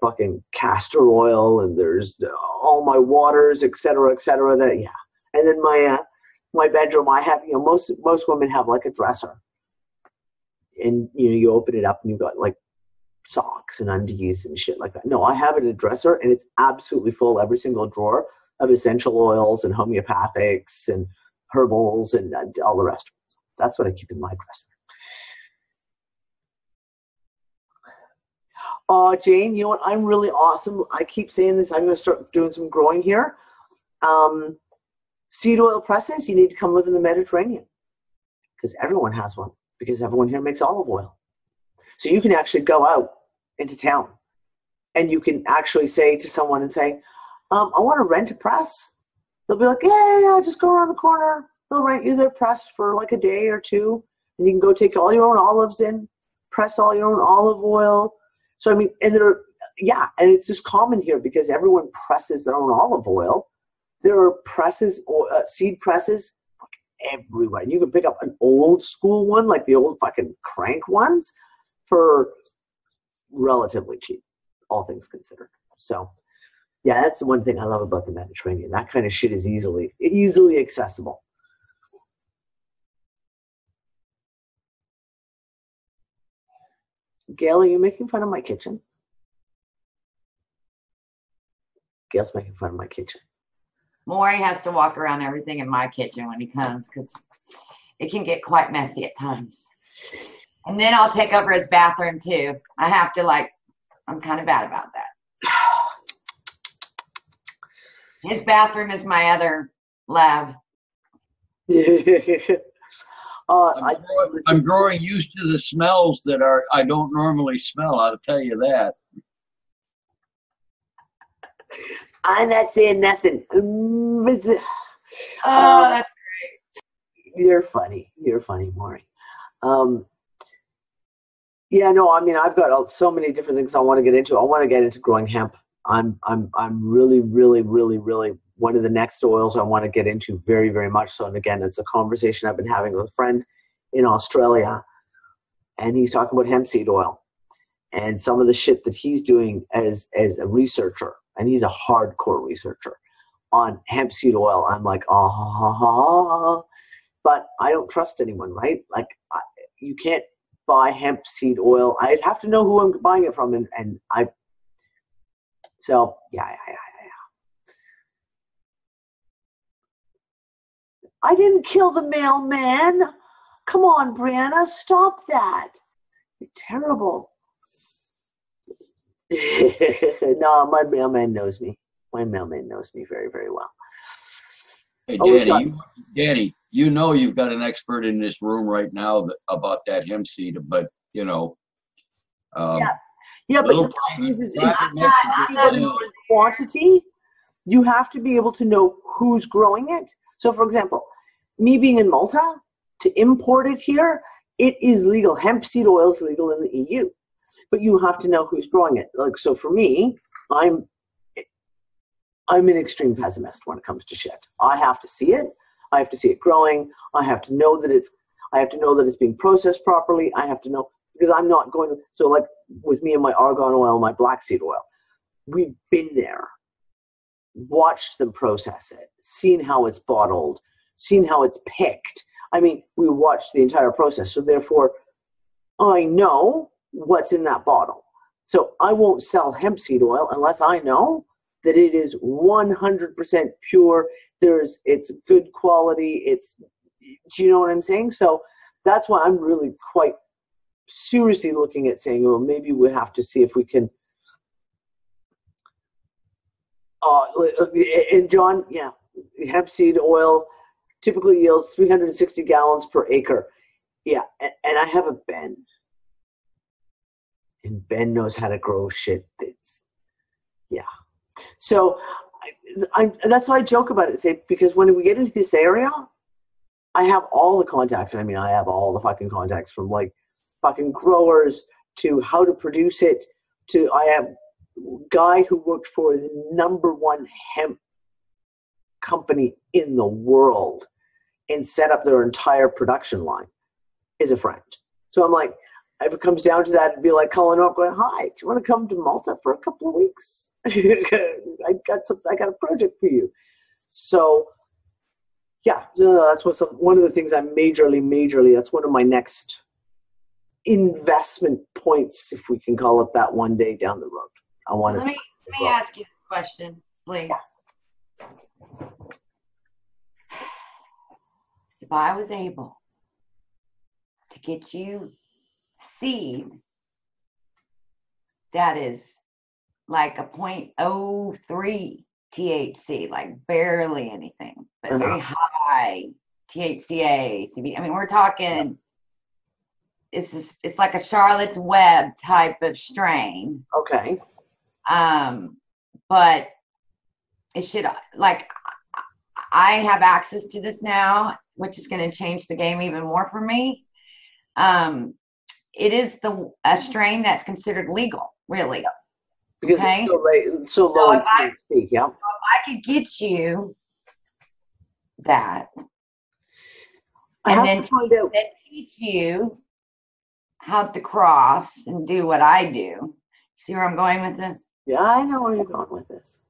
fucking castor oil, and there's all my waters, et cetera, that, yeah. And then my bedroom, I have, most women have like a dresser. And, you open it up and you've got like socks and undies and shit like that. No, I have it in a dresser, and it's absolutely full, every single drawer, of essential oils and homeopathics and herbals and all the rest of it. That's what I keep in my dresser. Jane, you know what? I'm really awesome. I keep saying this. I'm going to start doing some growing here. Seed oil presses, you need to come live in the Mediterranean because everyone has one, because everyone here makes olive oil. So you can actually go out into town and you can actually say to someone and say, I want to rent a press. They'll be like, yeah, just go around the corner. They'll rent you their press for like a day or two. And you can go take all your own olives in, press all your own olive oil. So, I mean, and and it's just common here because everyone presses their own olive oil. There are presses, seed presses everywhere. You can pick up an old school one, like the old fucking crank ones, for relatively cheap, all things considered. So, yeah, that's the one thing I love about the Mediterranean. That kind of shit is easily accessible. Gail, are you making fun of my kitchen? Gail's making fun of my kitchen. Maury has to walk around everything in my kitchen when he comes because it can get quite messy at times. And then I'll take over his bathroom too. I have to I'm kind of bad about that. His bathroom is my other lab. I'm growing used to the smells that I don't normally smell. I'll tell you that. I'm not saying nothing. That's great. You're funny. You're funny, Maury. Yeah, no, I mean, I've got so many different things I want to get into. I want to get into growing hemp. I'm really, really, really, really one of the next oils I want to get into very, very much so. And again, it's a conversation I've been having with a friend in Australia, and he's talking about hemp seed oil and some of the shit that he's doing as a researcher. And he's a hardcore researcher on hemp seed oil. I'm like, but I don't trust anyone, right? Like, you can't buy hemp seed oil. I'd have to know who I'm buying it from, So, yeah. I didn't kill the mailman. Come on, Brianna, stop that. You're terrible. No, my mailman knows me. My mailman knows me very, very well. Hey, Danny, you've got an expert in this room right now about that hemp seed, but, Yeah, but the problem is quantity. You have to be able to know who's growing it. So, for example, me being in Malta, to import it here, it is legal. Hemp seed oil is legal in the EU, but you have to know who's growing it. Like, so for me, I'm an extreme pessimist when it comes to shit. I have to see it. I have to see it growing. I have to know that it's being processed properly. I have to know, because I'm not going to, so like with me and my argan oil, my black seed oil, we've been there, watched them process it, seen how it's bottled, seen how it's picked. I mean, we watched the entire process. So therefore, I know what's in that bottle. So I won't sell hemp seed oil unless I know that it is 100% pure. It's good quality. Do you know what I'm saying? So that's why I'm really quite seriously looking at saying, well, maybe we have to see if we can. And John, yeah, hemp seed oil typically yields 360 gallons per acre. Yeah, and I have a Ben. And Ben knows how to grow shit. Yeah. So that's why I joke about it. Say, because when we get into this area, I have all the contacts. I mean, I have all the fucking contacts from like fucking growers to how to produce it to I have a guy who worked for the #1 hemp company in the world and set up their entire production line is a friend. So I'm like, if it comes down to that, it'd be like calling up going, hi, do you want to come to Malta for a couple of weeks? I got a project for you. So yeah, that's one of the things I'm majorly, that's one of my next investment points, if we can call it that, one day down the road. I want Let me ask you a question, please. Yeah. If I was able to get you seed that is like a 0.03 THC, like barely anything, but very high THCA, CBD. I mean, we're talking, it's like a Charlotte's Web type of strain. Okay. But it should, like, I have access to this now, which is going to change the game even more for me. It is a strain that's considered legal, really. Because it's so low in THC, yeah. So if I could get you that, and then teach you how to cross and do what I do. See where I'm going with this? Yeah, I know where you're going with this.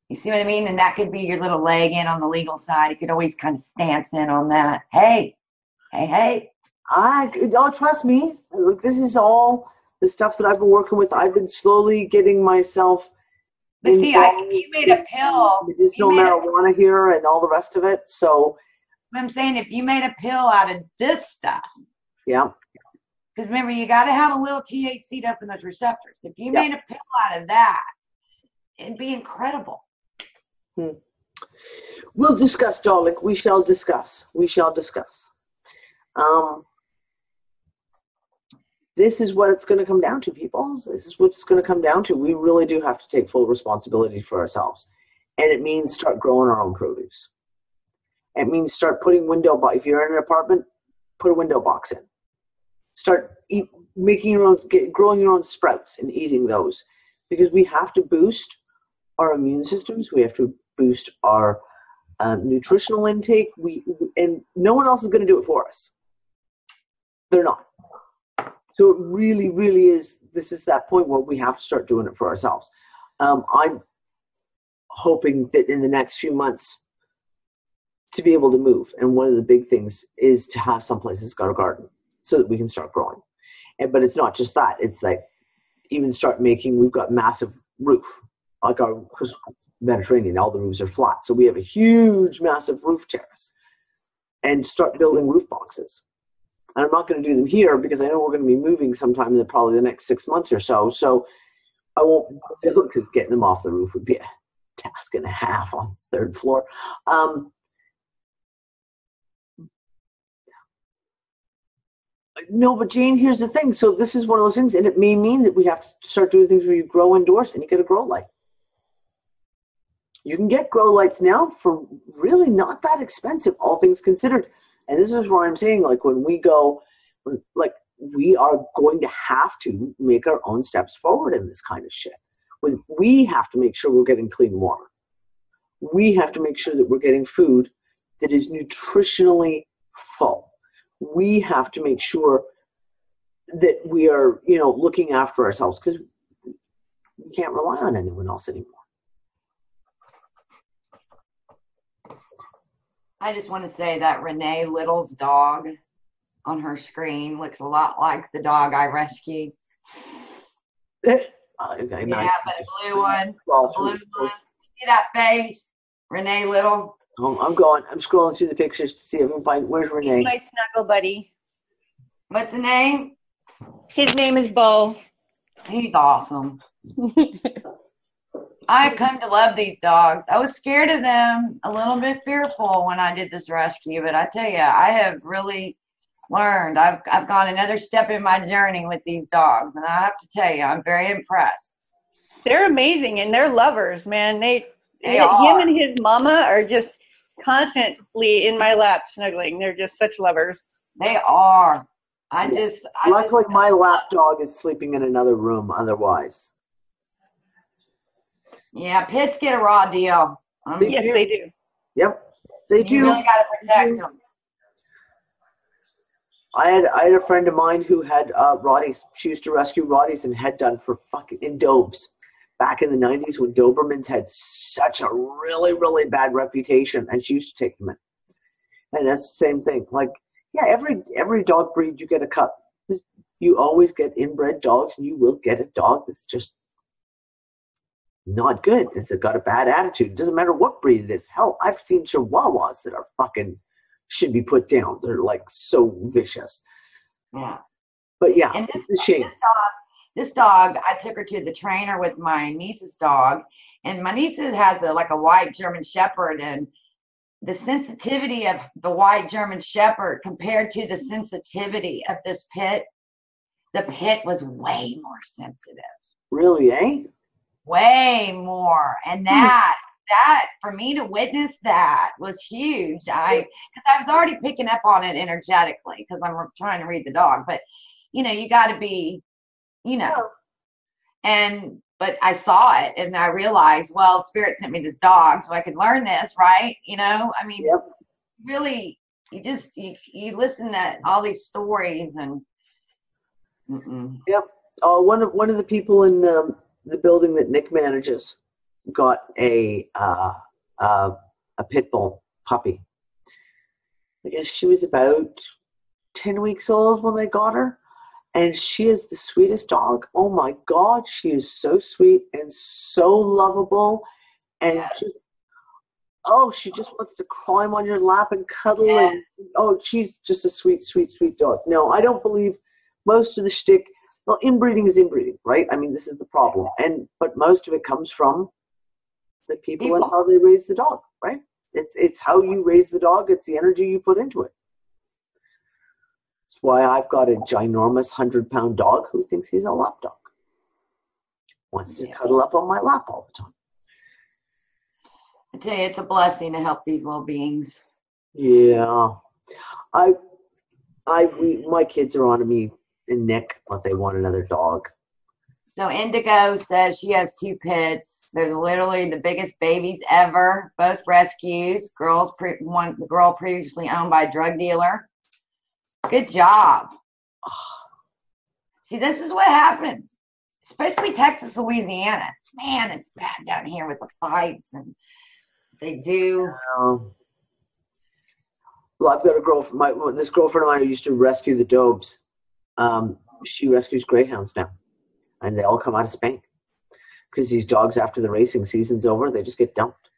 You see what I mean? And that could be your little leg in on the legal side. You could always kind of stance in on that. Hey. Don't trust me. Look, this is all the stuff that I've been working with. I've been slowly getting myself. But see, if you made a pill, medicinal marijuana here and all the rest of it. So I'm saying, if you made a pill out of this stuff, yeah. Because remember, you got to have a little THC up in those receptors. If you made a pill out of that, it'd be incredible. We'll discuss, darling. We shall discuss. This is what it's going to come down to, people. This is what it's going to come down to. We really do have to take full responsibility for ourselves. And it means start growing our own produce. It means start putting if you're in an apartment, put a window box in. Start growing your own sprouts and eating those. Because we have to boost our immune systems. We have to boost our nutritional intake. And no one else is going to do it for us. They're not. So it really, really is, this is that point where we have to start doing it for ourselves. I'm hoping that in the next few months to be able to move. And one of the big things is to have some places got a garden so that we can start growing. But it's not just that. It's like even start we've got massive roof. Like because Mediterranean, all the roofs are flat. So we have a huge, massive roof terrace. And start building roof boxes. And I'm not going to do them here because I know we're going to be moving sometime in probably the next 6 months or so. So I won't, because getting them off the roof would be a task and a half on the 3rd floor. No, but Jane, here's the thing. So this is one of those things, and it may mean that we have to start doing things where you grow indoors and you get a grow light. You can get grow lights now for really not that expensive, all things considered. And this is where I'm saying, like, when we go, like, we are going to have to make our own steps forward in this kind of shit. We have to make sure we're getting clean water. We have to make sure that we're getting food that is nutritionally full. We have to make sure that we are, looking after ourselves, because we can't rely on anyone else anymore. I just want to say that Renee Little's dog on her screen looks a lot like the dog I rescued. Yeah, but a blue one. See that face? Renee Little. I'm scrolling through the pictures to see if I can find, where's Renee? He's my snuggle buddy. What's the name? His name is Bo. He's awesome. I've come to love these dogs. I was scared of them, a little bit fearful when I did this rescue, but I tell you, I have really learned. I've gone another step in my journey with these dogs, and I have to tell you, I'm very impressed. They're amazing, and they're lovers, man. They him are. and his mama are just constantly in my lap snuggling. They're just such lovers. They are. Luckily, my lap dog is sleeping in another room otherwise. Yeah, pits get a raw deal. Yes, they do. Yep, they do. You really got to protect them. I had a friend of mine who had Rotties. She used to rescue Rotties and had done for in Dobes. Back in the 90s when Dobermans had such a really, really bad reputation, and she used to take them in. And that's the same thing. Like, yeah, every dog breed you get a cut. You always get inbred dogs, and you will get a dog that's just not good. It's got a bad attitude. It doesn't matter what breed it is. Hell, I've seen Chihuahuas that are fucking should be put down. They're like so vicious. Yeah. But yeah, and it's a shame. This dog, I took her to the trainer with my niece's dog, and my niece has a white German Shepherd, and the sensitivity of the white German Shepherd compared to the sensitivity of this pit, the pit was way more sensitive. Really, eh? Way more. And that for me to witness that was huge. Because I was already picking up on it energetically because I'm trying to read the dog. But, you got to be, but I saw it and I realized, well, Spirit sent me this dog so I could learn this, right? Really, you listen to all these stories and. Yep. One of the people in the building that Nick manages got a pit bull puppy. I guess she was about 10 weeks old when they got her. And she is the sweetest dog. Oh my God, she is so sweet and so lovable. And she just wants to climb on your lap and cuddle. Yeah. And she's just a sweet, sweet, sweet dog. No, I don't believe most of the shtick. Well, inbreeding is inbreeding, right? I mean, this is the problem. But most of it comes from the people and how they raise the dog, right? It's how you raise the dog. It's the energy you put into it. That's why I've got a ginormous 100-pound dog who thinks he's a lap dog. Wants to cuddle up on my lap all the time. I tell you, it's a blessing to help these little beings. Yeah. My kids are on to me and Nick, but they want another dog. So Indigo says she has 2 pits. They're literally the biggest babies ever. Both rescues. The girl previously owned by a drug dealer. Good job. See, this is what happens, especially Texas, Louisiana. Man, it's bad down here with the fights, and they do. Well, I've got a girlfriend. This girlfriend of mine who used to rescue the Dobes. She rescues greyhounds now, and they all come out of Spain because these dogs, after the racing season's over, they just get dumped.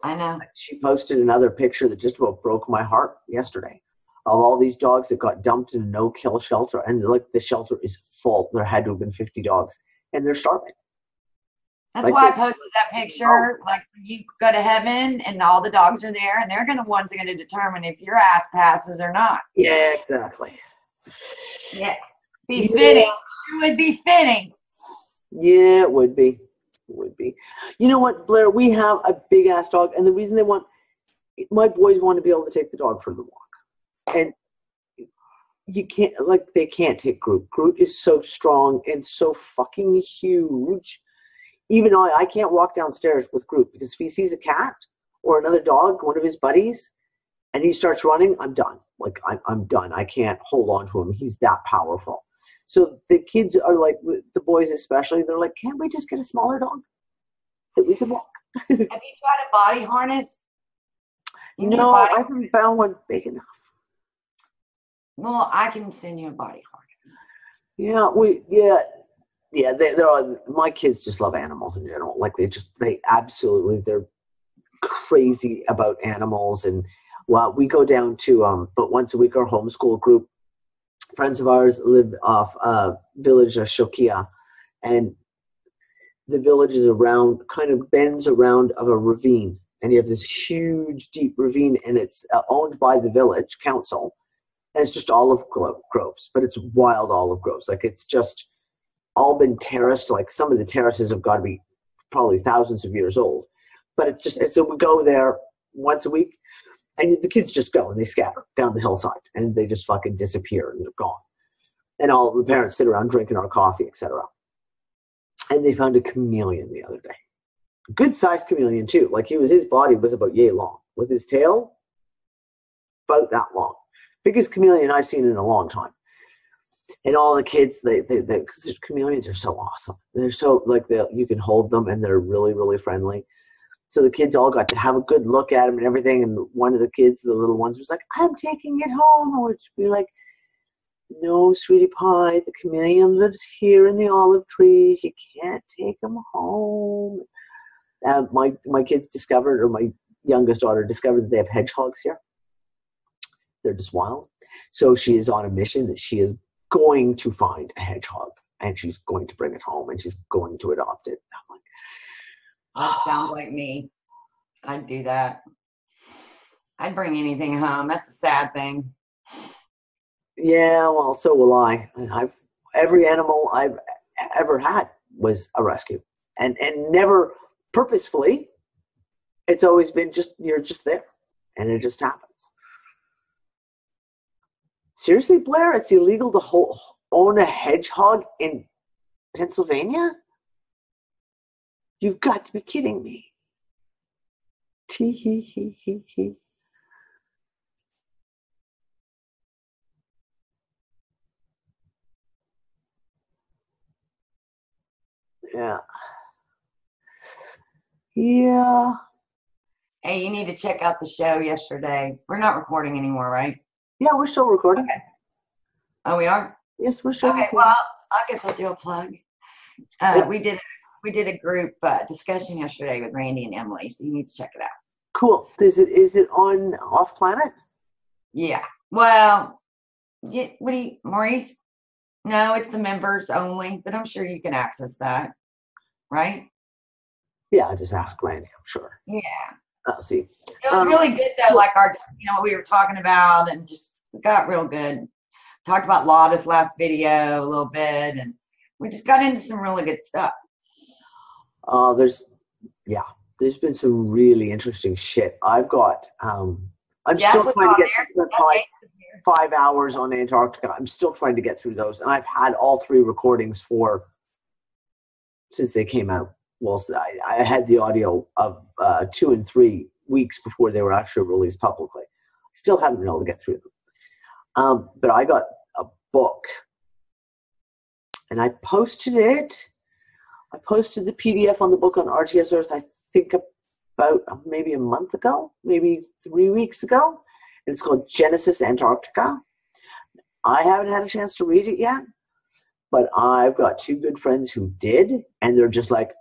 I know. She posted another picture that just about broke my heart yesterday. Of all these dogs that got dumped in a no-kill shelter, and the shelter is full. There had to have been 50 dogs, and they're starving. That's why I posted that picture. Like, you go to heaven, and all the dogs are there, and they're the ones that are going to determine if your ass passes or not. Yeah, exactly. Yeah, fitting. It would be fitting. Yeah, it would be. It would be. You know what, Blair? We have a big-ass dog, and the reason my boys want to be able to take the dog for the walk. And you can't, they can't take Groot. Groot is so strong and so fucking huge. Even I can't walk downstairs with Groot because if he sees a cat or another dog, one of his buddies, and he starts running, I'm done. I'm done. I can't hold on to him. He's that powerful. So the kids are the boys especially, they're like, can't we just get a smaller dog that we can walk? Have you tried a body harness? No, I haven't found one big enough. Well, I can send you a body harness. Yeah, they're my kids just love animals in general. They're crazy about animals. And we go down to, but once a week, our homeschool group, friends of ours live off a village of Shokia, and the village is around, kind of bends around of a ravine, and you have this huge, deep ravine, and it's owned by the village council, and it's just olive groves, but it's wild olive groves. Like, it's just all been terraced. Like, some of the terraces have got to be probably thousands of years old, but we go there once a week, and the kids just go and they scatter down the hillside, and they just fucking disappear and they're gone. And all the parents sit around drinking our coffee, etc. And they found a chameleon the other day. Good sized chameleon too. Like, his body was about yay long, with his tail about that long. Biggest chameleon I've seen in a long time. And all the kids, cause chameleons are so awesome. They're so, like, you can hold them, and they're really, really friendly. So the kids all got to have a good look at him and everything. And one of the kids, the little ones, was like, "I'm taking it home." I would be like, "No, sweetie pie, the chameleon lives here in the olive trees. You can't take him home." My kids discovered, or my youngest daughter discovered, that they have hedgehogs here. They're just wild. So she is on a mission that she is going to find a hedgehog, and she's going to bring it home, and she's going to adopt it. I'm like, that sounds like me. I'd do that. I'd bring anything home. That's a sad thing. yeah, well, so will I. And every animal I've ever had was a rescue, and never purposefully. It's always been just, you're just there, and it just happens. Seriously, Blair, it's illegal to own a hedgehog in Pennsylvania? You've got to be kidding me. Tee hee hee hee hee. Yeah. Yeah. Hey, you need to check out the show yesterday. We're not recording anymore, right? Yeah, we're still recording. Okay. Oh, we are? Yes, we're still Okay, recording. well, I guess I'll do a plug. We did a group discussion yesterday with Randy and Emily, so you need to check it out. Cool. Is it on Off Planet? Yeah. Well, Maurice? No, it's the members only, but I'm sure you can access that, right? Yeah, I just asked Randy, I'm sure. Yeah. I'll see. It was really good though, like what we were talking about, and just got real good. Talked about Lotta's last video a little bit, and we just got into some really good stuff. There's been some really interesting shit. I've got I'm still trying to get through 5 hours on Antarctica. I'm still trying to get through those, and I've had all 3 recordings since they came out. Well, I had the audio of 2 and 3 weeks before they were actually released publicly. Still haven't been able to get through them. But I got a book, and I posted it. I posted the PDF on the book on RTS Earth, I think about maybe a month ago, maybe 3 weeks ago. And it's called Genesis Antarctica. I haven't had a chance to read it yet, but I've got 2 good friends who did, and they're just like,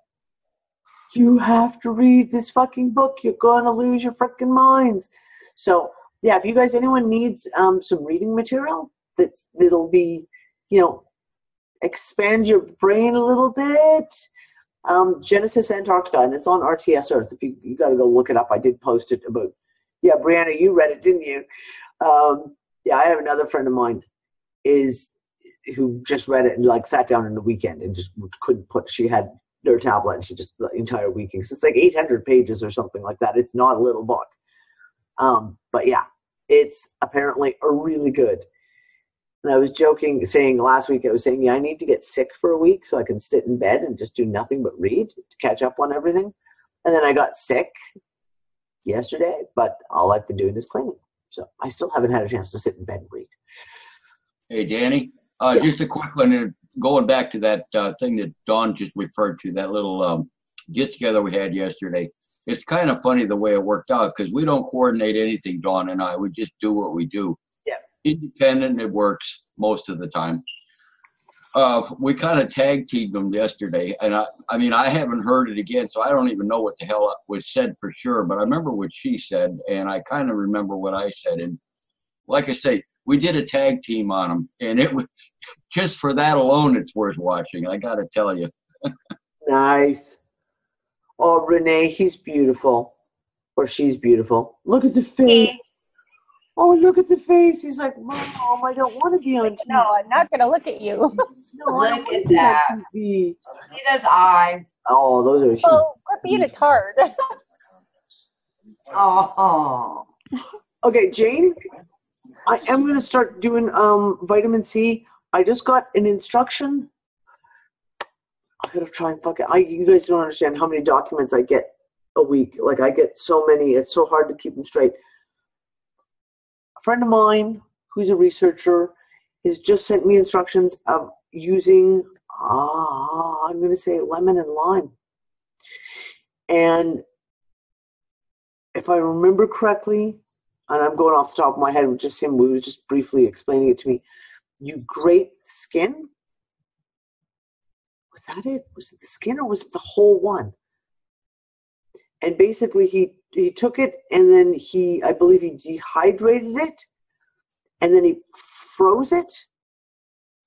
"You have to read this fucking book. You're going to lose your freaking minds." So, yeah, if anyone needs some reading material that'll be, expand your brain a little bit, Genesis Antarctica, and it's on RTS Earth. If you got to go look it up. I did post it about, Brianna, you read it, didn't you? I have another friend of mine who just read it and sat down in the weekend and just couldn't she had their tablet, and she just the entire weekend. So it's like 800 pages or something like that. It's not a little book. But yeah, it's apparently a really good. And I was saying last week, I need to get sick for a week so I can sit in bed and just do nothing but read to catch up on everything. And then I got sick yesterday, but all I've been doing is cleaning. So I still haven't had a chance to sit in bed and read. Hey, Danny, just a quick one. Going back to that thing that Dawn just referred to, that little get-together we had yesterday. It's kind of funny the way it worked out, because we don't coordinate anything, Dawn and I. We just do what we do. Yeah. Independent, it works most of the time. We kind of tag-teamed them yesterday, and I haven't heard it again, so I don't even know what the hell was said for sure, but I remember what she said, and I kind of remember what I said. And like I say, we did a tag team on them, and it was just for that alone, it's worth watching. I got to tell you. Nice. Oh, Renee, he's beautiful, or she's beautiful. Look at the face. Oh, look at the face. He's like, Mom, I don't want to be on TV. No, I'm not going to look at you. No, I don't Look want at to be that. on TV. See those eyes? Oh, those are huge. Oh, quit being a tard. Oh. Okay, Jane, I am going to start doing vitamin C. I just got an instruction. I got to try and fuck it. You guys don't understand how many documents I get a week. Like, I get so many. It's so hard to keep them straight. A friend of mine who's a researcher has just sent me instructions of using, I'm going to say lemon and lime. And if I remember correctly, and I'm going off the top of my head with just him, we was just briefly explaining it to me, you grate skin. Was that it? Was it the skin or was it the whole one? And basically he took it and then I believe he dehydrated it and then he froze it.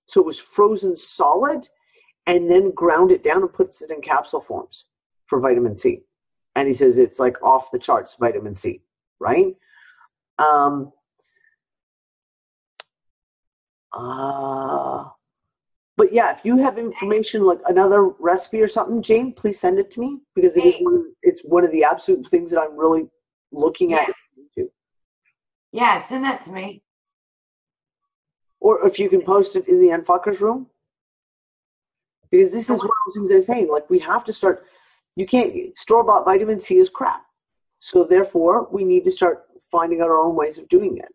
So it was frozen solid and then ground it down and puts it in capsule forms for vitamin C. And he says it's like off the charts vitamin C, right? But yeah, if you have information like another recipe or something, Jane, please send it to me because it's one of the absolute things that I'm really looking at. Yeah, send that to me. Or if you can post it in the Unfuckers room. Because this is one of those things I'm saying. Like, we have to start, you can't, store-bought vitamin C is crap. So therefore, we need to start finding out our own ways of doing it.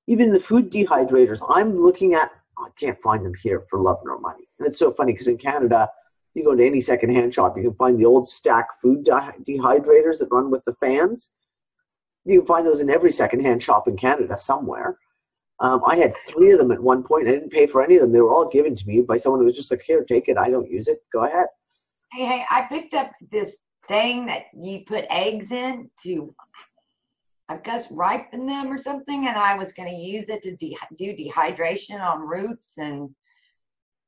Even the food dehydrators, I'm looking at, I can't find them here for love nor money. And it's so funny because in Canada, you go into any secondhand shop, you can find the old stack food dehydrators that run with the fans. You can find those in every secondhand shop in Canada somewhere. I had 3 of them at one point. I didn't pay for any of them. They were all given to me by someone who was just like, here, take it. I don't use it. Go ahead. Hey, I picked up this thing that you put eggs in to, I guess, ripen them or something, and I was going to use it to do dehydration on roots. And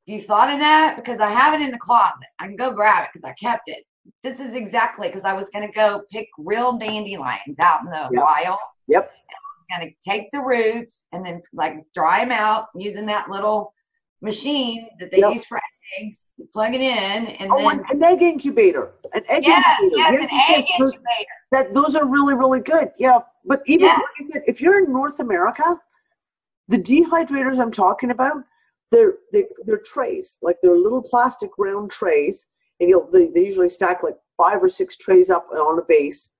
if you thought of that, because I have it in the closet, I can go grab it because I kept it. This is exactly because I was going to go pick real dandelions out in the wild. Yep. And I was going to take the roots and then like dry them out using that little machine that they use for eggs. You plug it in and then an egg incubator. An egg incubator. Yes, an egg incubator. Those are really, really good. Yeah. But even like I said, if you're in North America, the dehydrators I'm talking about, they're trays. Like they're little plastic round trays. And they usually stack like 5 or 6 trays up on a base.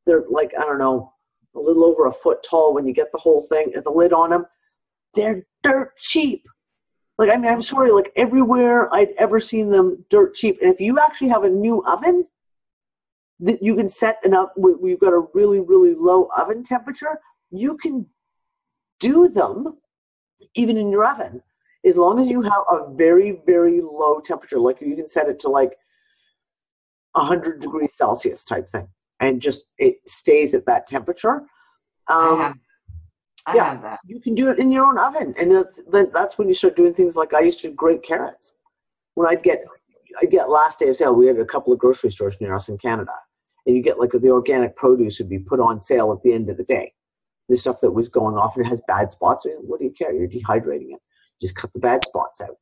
They're like, I don't know, a little over a foot tall when you get the whole thing and the lid on them. They're dirt cheap. Like, I mean, I'm sorry, like everywhere I'd ever seen them dirt cheap. And if you actually have a new oven that you can set we've got a really, really low oven temperature, you can do them even in your oven. As long as you have a very, very low temperature, like you can set it to like 100 degrees Celsius type thing, and just it stays at that temperature. I have that. You can do it in your own oven, and that's when you start doing things like I used to grate carrots. When I'd get last day of sale, we had a couple of grocery stores near us in Canada, and you get like the organic produce would be put on sale at the end of the day. The stuff that was going off and it has bad spots. What do you care? You're dehydrating it. Just cut the bad spots out.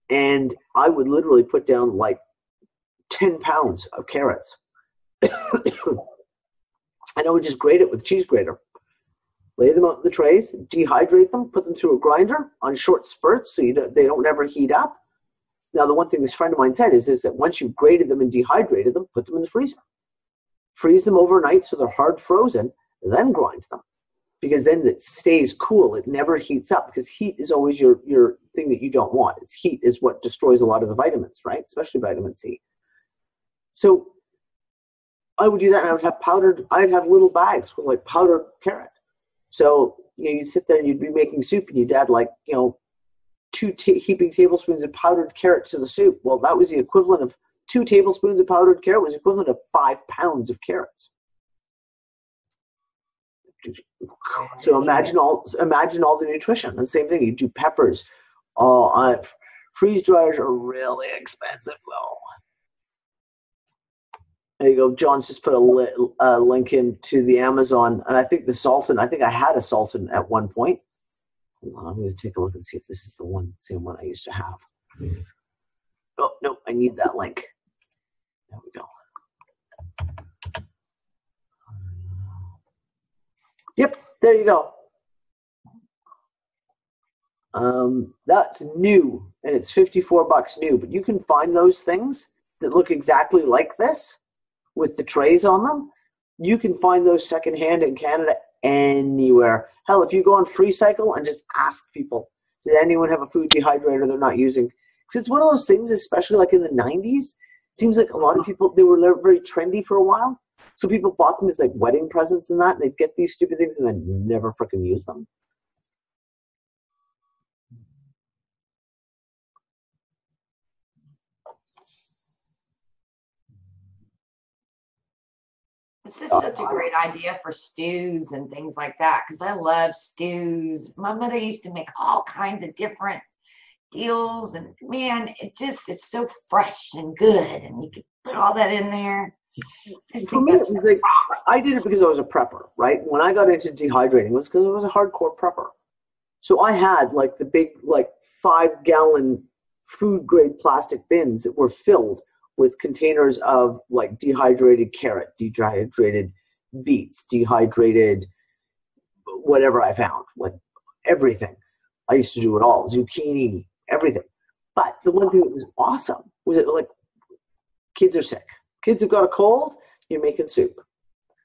And I would literally put down like 10 pounds of carrots. And I would just grate it with a cheese grater. Lay them out in the trays, dehydrate them, put them through a grinder on short spurts so they don't ever heat up. Now, the one thing this friend of mine said is that once you've grated them and dehydrated them, put them in the freezer. Freeze them overnight so they're hard frozen, then grind them. Because then it stays cool. It never heats up because heat is always your thing that you don't want. It's heat is what destroys a lot of the vitamins, right? Especially vitamin C. So I would do that, and I'd have little bags with like powdered carrot. So you'd sit there and you'd be making soup and you'd add like 2 heaping tablespoons of powdered carrot to the soup. Well, that was the equivalent of 2 tablespoons of powdered carrot was equivalent of 5 pounds of carrots. So imagine all the nutrition. And same thing, you do peppers. Freeze dryers are really expensive though. There you go. John's just put a link into the Amazon, and I think the Sultan. I think I had a Sultan at one point. Hold on, I'm going to take a look and see if this is the same one I used to have. Oh no, I need that link. There we go. Yep, there you go. That's new, and it's $54 new. But you can find those things that look exactly like this with the trays on them. You can find those secondhand in Canada anywhere. Hell, if you go on Free Cycle and just ask people, does anyone have a food dehydrator they're not using? Because it's one of those things, especially like in the 90s, it seems like a lot of people, they were very trendy for a while. So people bought them as like wedding presents and that, and they'd get these stupid things and then never freaking use them. This is such a great idea for stews and things like that, because I love stews. My mother used to make all kinds of different deals, and man, it's so fresh and good, and you could put all that in there. For me, it was like, I did it because I was a prepper, right? When I got into dehydrating, it was because I was a hardcore prepper. So I had like the big, like 5-gallon food grade plastic bins that were filled with containers of like dehydrated carrot, dehydrated beets, dehydrated whatever I found, like everything. I used to do it all, zucchini, everything. But the one thing that was awesome was that like kids are sick. Kids have got a cold, you're making soup.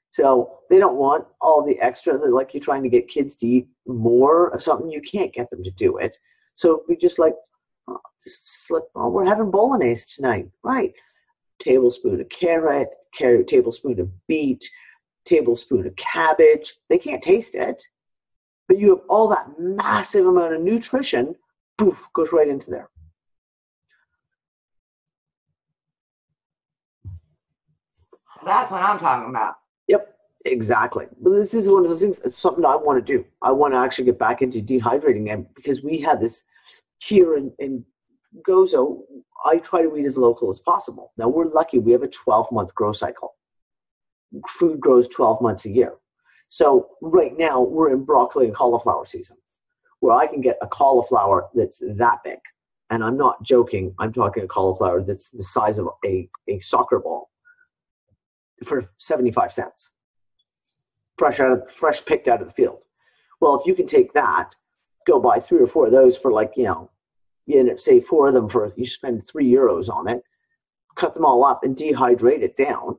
So they don't want all the extra, like you're trying to get kids to eat more or something, you can't get them to do it. So we just like, we're having bolognese tonight, right? Tablespoon of carrot, tablespoon of beet, tablespoon of cabbage. They can't taste it, but you have all that massive amount of nutrition, poof, goes right into there. That's what I'm talking about. Yep, exactly. But this is one of those things, it's something I want to do. I want to actually get back into dehydrating them because we have this here in Gozo. I try to eat as local as possible. Now we're lucky, we have a 12-month grow cycle. Food grows 12 months a year. So right now we're in broccoli and cauliflower season where I can get a cauliflower that's that big. And I'm not joking, I'm talking a cauliflower that's the size of a soccer ball for 75 cents. Fresh picked out of the field. Well, if you can take that, go buy 3 or 4 of those for like, you end up say 4 of them for, you spend €3 on it, cut them all up and dehydrate it down.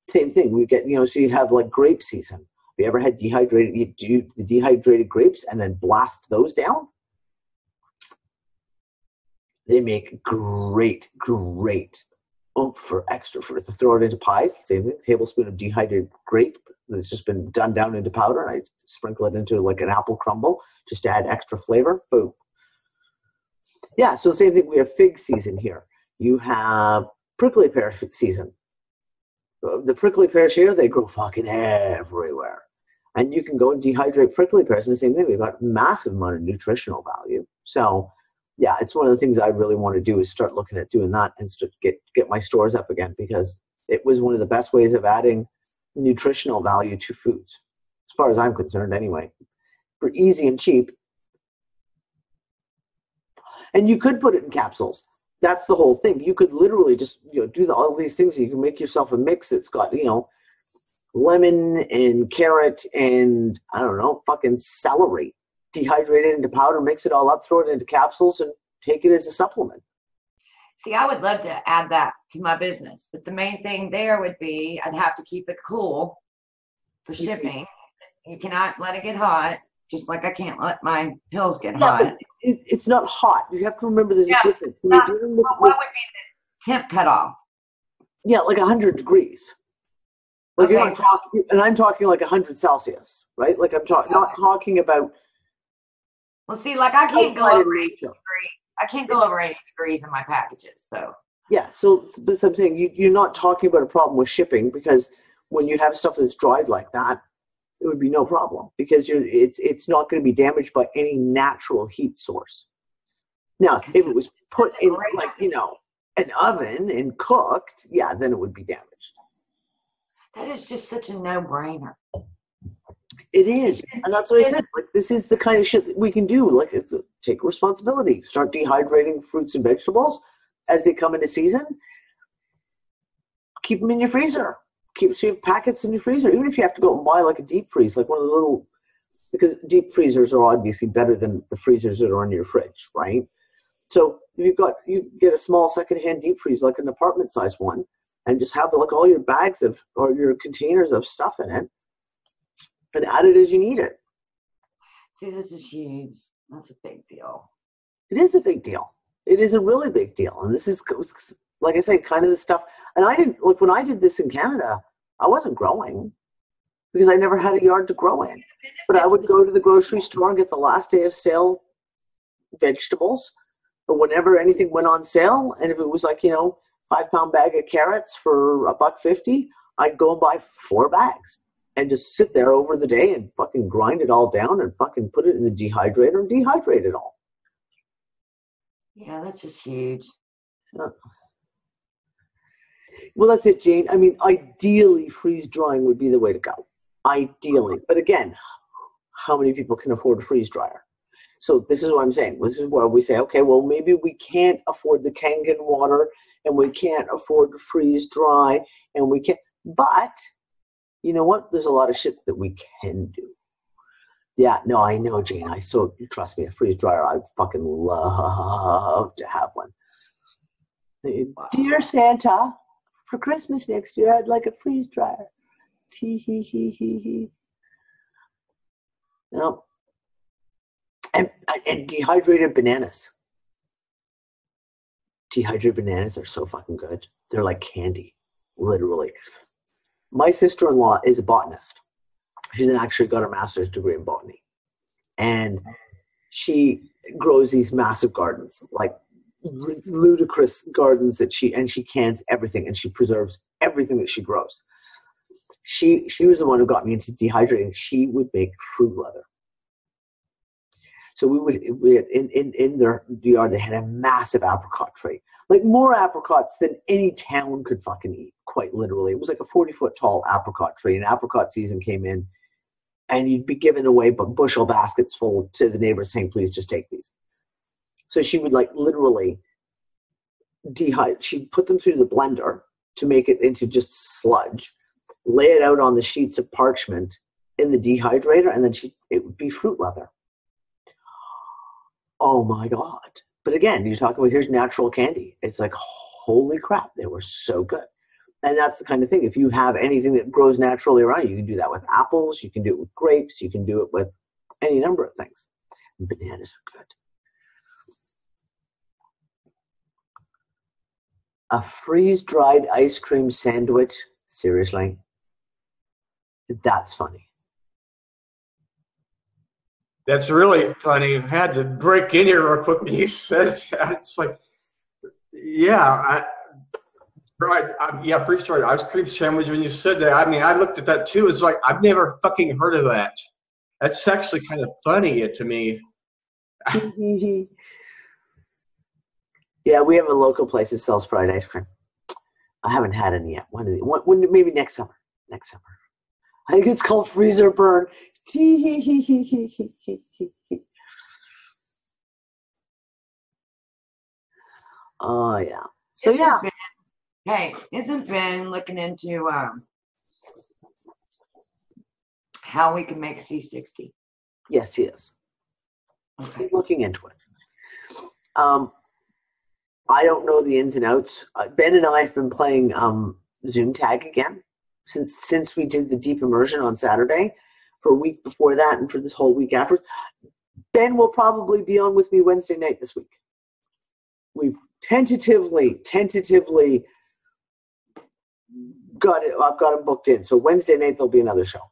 Same thing, we get, so you have like grape season. Have you ever had you do the dehydrated grapes and then blast those down? They make great for extra for to throw it into pies. Same thing, tablespoon of dehydrated grape that's just been done down into powder. I sprinkle it into like an apple crumble just to add extra flavor. Boom. Yeah, so same thing. We have fig season here. You have prickly pear season. The prickly pears here, they grow fucking everywhere. And you can go and dehydrate prickly pears, and the same thing. They've got massive amount of nutritional value. So, yeah, it's one of the things I really want to do is start looking at doing that and start get my stores up again, because it was one of the best ways of adding nutritional value to foods, as far as I'm concerned anyway. For easy and cheap. And you could put it in capsules. That's the whole thing. You could literally just do all these things. You can make yourself a mix that's got lemon and carrot and I don't know, fucking celery. Dehydrate it into powder, mix it all up, throw it into capsules, and take it as a supplement. See, I would love to add that to my business, but the main thing there would be I'd have to keep it cool for shipping. You cannot let it get hot, just like I can't let my pills get hot. It's not hot. You have to remember there's a difference. What would be the temp cutoff? Yeah, like 100 degrees. Like Okay, and I'm talking like 100 Celsius, right? Like I'm not talking about. Well, see, like I can't go outside of over 80 nature. degrees. I can't go over 80 degrees in my packages. So Yeah, so but I'm saying you're not talking about a problem with shipping, because when you have stuff that's dried like that, it would be no problem because it's not going to be damaged by any natural heat source. Now, if it was put in like, you know, an oven and cooked, yeah, then it would be damaged. That is just such a no-brainer. It is. And that's what I said. Like, this is the kind of shit that we can do. Like, take responsibility. Start dehydrating fruits and vegetables as they come into season. Keep them in your freezer. So you have packets in your freezer. Even if you have to go and buy like a deep freeze, like one of the little, because deep freezers are obviously better than the freezers that are on your fridge, right? So you get a small secondhand deep freeze, like an apartment size one, and just have like all your bags of, or your containers of stuff in it, and add it as you need it. See, this is huge. That's a big deal. It is a big deal. It is a really big deal. And this is, like I say, kind of the stuff. And I didn't, like when I did this in Canada, I wasn't growing because I never had a yard to grow in. But I would go to the grocery store and get the last day of sale vegetables, or whenever anything went on sale. And if it was like, you know, 5-pound bag of carrots for $1.50, I'd go and buy 4 bags and just sit there over the day and fucking grind it all down and fucking put it in the dehydrator and dehydrate it all. Yeah, that's just huge. Yeah. Well, that's it, Jane. I mean, ideally, freeze drying would be the way to go. Ideally. But again, how many people can afford a freeze dryer? So this is what I'm saying. This is where we say, okay, well, maybe we can't afford the Kangen water and we can't afford to freeze dry and we can't. But you know what? There's a lot of shit that we can do. Yeah, no, I know, Jane. Trust me, a freeze dryer, I'd fucking love to have one. Wow. Dear Santa, for Christmas next year, I'd like a freeze dryer. Tee hee hee hee hee. You know, and dehydrated bananas. Dehydrated bananas are so fucking good. They're like candy, literally. My sister-in-law is a botanist. She's actually got her master's degree in botany. And she grows these massive gardens, like ludicrous gardens that she cans everything and she preserves everything that she grows. She was the one who got me into dehydrating. She would make fruit leather. So we had in their yard, they had a massive apricot tree. Like more apricots than any town could fucking eat, quite literally. It was like a 40-foot tall apricot tree, and apricot season came in, and you'd be giving away bushel baskets full to the neighbors saying, please just take these. So she would like literally she'd put them through the blender to make it into just sludge, lay it out on the sheets of parchment in the dehydrator, and then it would be fruit leather. Oh my God. But again, you're talking about here's natural candy. It's like, holy crap, they were so good. And that's the kind of thing. If you have anything that grows naturally around you, you can do that with apples, you can do it with grapes, you can do it with any number of things. And bananas are good. A freeze-dried ice cream sandwich? Seriously? That's funny. That's really funny. I had to break in here real quick when you said that. It's like, yeah, freeze-dried ice cream sandwich. When you said that, I mean, I looked at that too. It's like, I've never fucking heard of that. That's actually kind of funny to me. Yeah, we have a local place that sells fried ice cream. I haven't had any yet. Maybe next summer. Next summer. I think it's called freezer burn. Oh yeah. So yeah. Isn't Ben looking into how we can make C60? Yes, he is. Okay. He's looking into it. I don't know the ins and outs. Ben and I have been playing Zoom tag again since we did the deep immersion on Saturday. For a week before that and for this whole week after. Ben will probably be on with me Wednesday night this week. We've tentatively got it. I've got him booked in. So Wednesday night there'll be another show.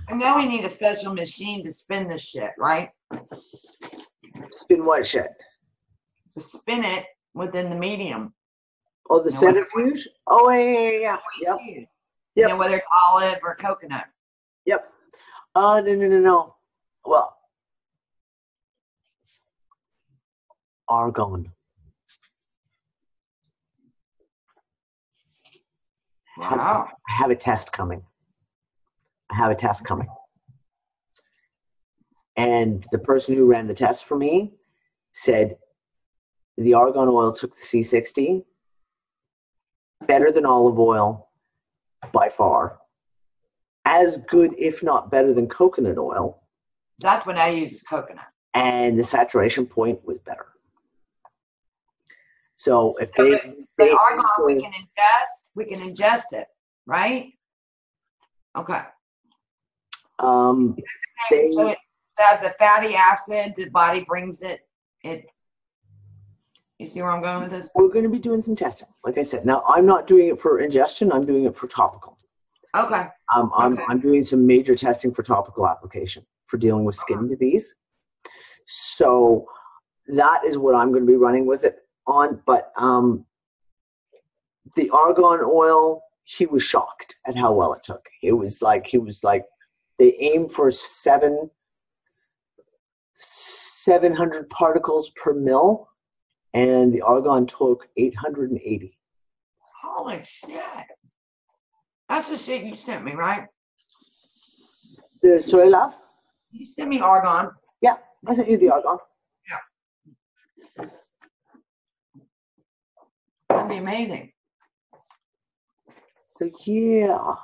I know we need a special machine to spin this shit, right? Spin what shit? To spin it within the medium. Oh, the centrifuge? Oh, yeah. Yep. You know, whether it's olive or coconut. Yep. No. Well, argon. Wow. I have a test coming. And the person who ran the test for me said the argan oil took the C60 better than olive oil by far. As good, if not better than coconut oil. That's what I use is coconut. And the saturation point was better. So if So, they argon we can ingest it, right? Okay. um, So it has a fatty acid, the body brings it. You see where I'm going with this? we're going to be doing some testing, like I said. Now, I'm not doing it for ingestion. I'm doing it for topical. Okay. I'm doing some major testing for topical application for dealing with skin disease. So that is what I'm going to be running with it on. But the argan oil, he was shocked at how well it took. He was like, they aim for 700 particles per mil, and the argan took 880. Holy shit. That's the shit you sent me, right? The soy love? You sent me argon. Yeah, I sent you the argan. Yeah. That'd be amazing. So yeah.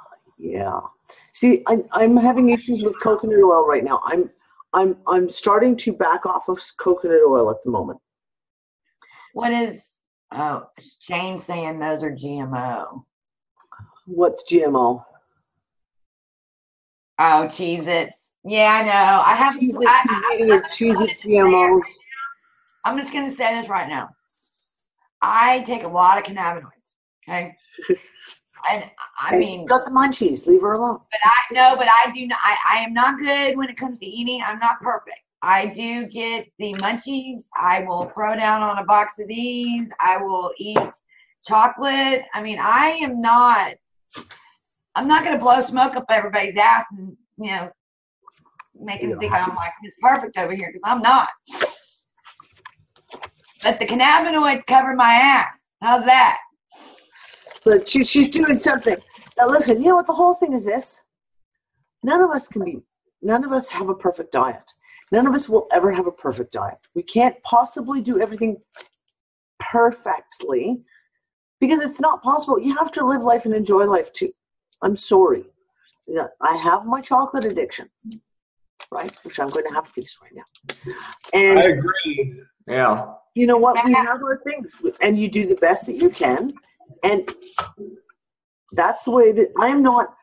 See, I'm having issues with coconut oil right now. I'm starting to back off of coconut oil at the moment. What is Shane's saying those are GMO. What's GMO? Oh, Cheez-Its. Yeah, I know. I have Cheez-It GMOs. I'm just gonna say this right now. I take a lot of cannabinoids. Okay. And I mean, she's got the munchies. Leave her alone. But I do not. I am not good when it comes to eating. I'm not perfect. I do get the munchies. I will throw down on a box of these. I will eat chocolate. I mean, I'm not going to blow smoke up everybody's ass and, make them think I'm like Miss Perfect over here, because I'm not. But the cannabinoids cover my ass. How's that? So she's doing something. Now listen, you know what the whole thing is this? None of us have a perfect diet. None of us will ever have a perfect diet. We can't possibly do everything perfectly because it's not possible. You have to live life and enjoy life too. I'm sorry. I have my chocolate addiction, right? Which I'm going to have a piece right now. And I agree. Yeah. You know what? We have our things, and you do the best that you can. And that's the way it is. I am not.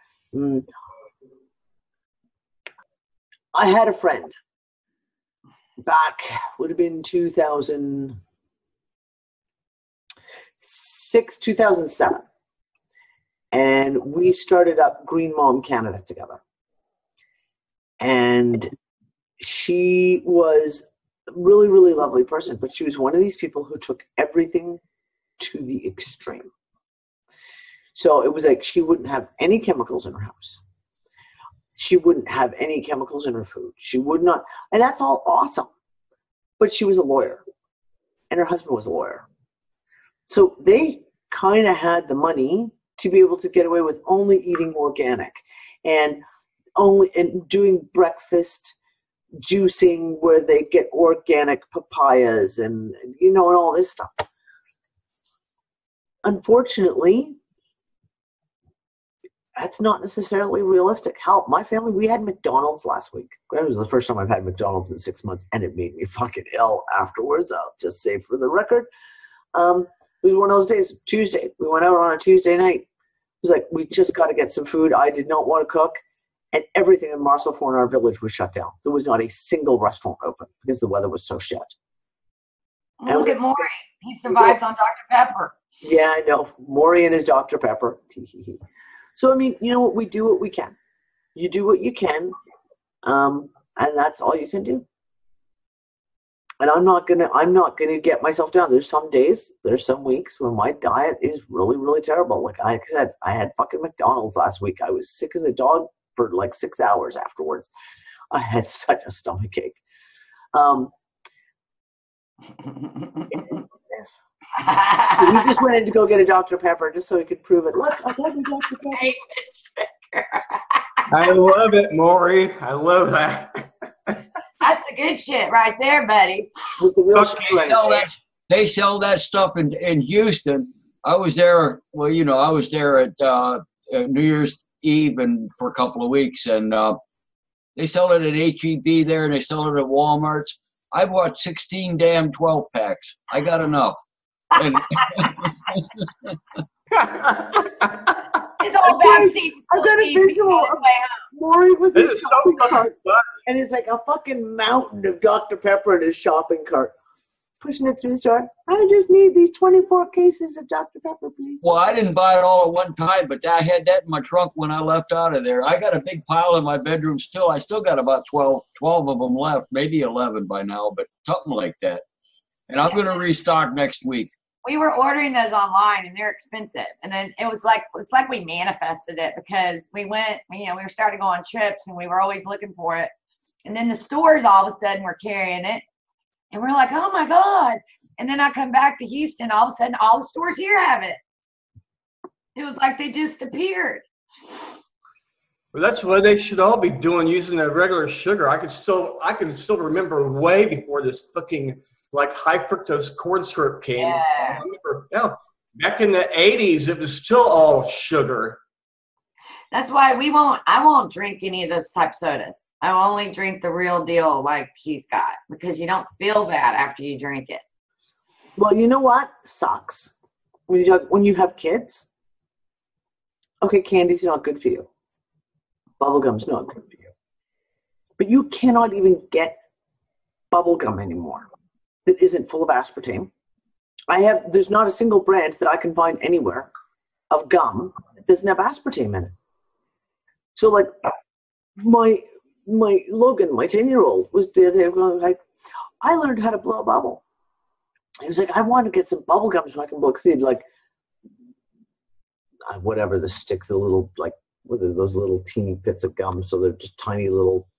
I had a friend back, would have been 2006, 2007. And we started up Green Mom Canada together. And she was a really, really lovely person, but she was one of these people who took everything to the extreme. So it was like she wouldn't have any chemicals in her house. She wouldn't have any chemicals in her food. She would not, and that's all awesome. But she was a lawyer, and her husband was a lawyer. So they kind of had the money to be able to get away with only eating organic and doing breakfast juicing where they get organic papayas and and all this stuff. Unfortunately, that's not necessarily realistic. Hell, my family, we had McDonald's last week. That was the first time I've had McDonald's in 6 months, and it made me fucking ill afterwards. I'll just say for the record. It was one of those days, Tuesday. We went out on a Tuesday night. It was like, we just got to get some food. I did not want to cook. And everything in Marcelfort in our village was shut down. There was not a single restaurant open because the weather was so shit. And look at Maury. He survives on Dr. Pepper. Yeah, I know. Maury and his Dr. Pepper. So, I mean, you know what? We do what we can. You do what you can, and that's all you can do. And I'm not gonna get myself down. There's some days, there's some weeks when my diet is really, really terrible. Like I said, I had fucking McDonald's last week. I was sick as a dog for like 6 hours afterwards. I had such a stomach ache. Yes. He just went in to go get a Dr. Pepper just so he could prove it. Look, I got you Dr. Pepper. I love it, Maury. I love that. That's the good shit right there, buddy. With the real They sell that stuff in Houston. I was there. Well, you know, I was there at New Year's Eve and for a couple of weeks, and they sell it at HEB there, and they sell it at Walmart's. I bought 16 damn 12 packs. I got enough. And His old backseat. I've got a visual of Maury with his shopping cart, and it's like a fucking mountain of Dr. Pepper in his shopping cart. Pushing it through the store. I just need these 24 cases of Dr. Pepper, please. well, I didn't buy it all at one time, but I had that in my trunk when I left out of there. I got a big pile in my bedroom still. I still got about 12 of them left, maybe 11 by now, but something like that. And I'm going to restock next week. We were ordering those online, and they're expensive. And then it's like we manifested it, because we went, you know, we were starting to go on trips, and we were always looking for it. And then the stores all of a sudden were carrying it, and we're like, oh my God. And then I come back to Houston, all of a sudden all the stores here have it. It was like they just appeared. Well, that's what they should all be doing, using the regular sugar. I can still remember way before this fucking like high fructose corn syrup came. Yeah. I remember, back in the 80s, it was still all sugar. That's why I won't drink any of those type sodas. I will only drink the real deal like he's got, because you don't feel bad after you drink it. Well, you know what sucks? When you have kids, okay, candy's not good for you. Bubblegum's not good for you. But you cannot even get bubblegum anymore that isn't full of aspartame. There's not a single brand that I can find anywhere of gum that doesn't have aspartame in it. So like my Logan, my 10-year-old, was there. They were like, I learned how to blow a bubble. He was like, I want to get some bubble gum so I can blow. Because he'd like, whatever, the sticks, the little, like, whether those little teeny bits of gum. So they're just tiny little.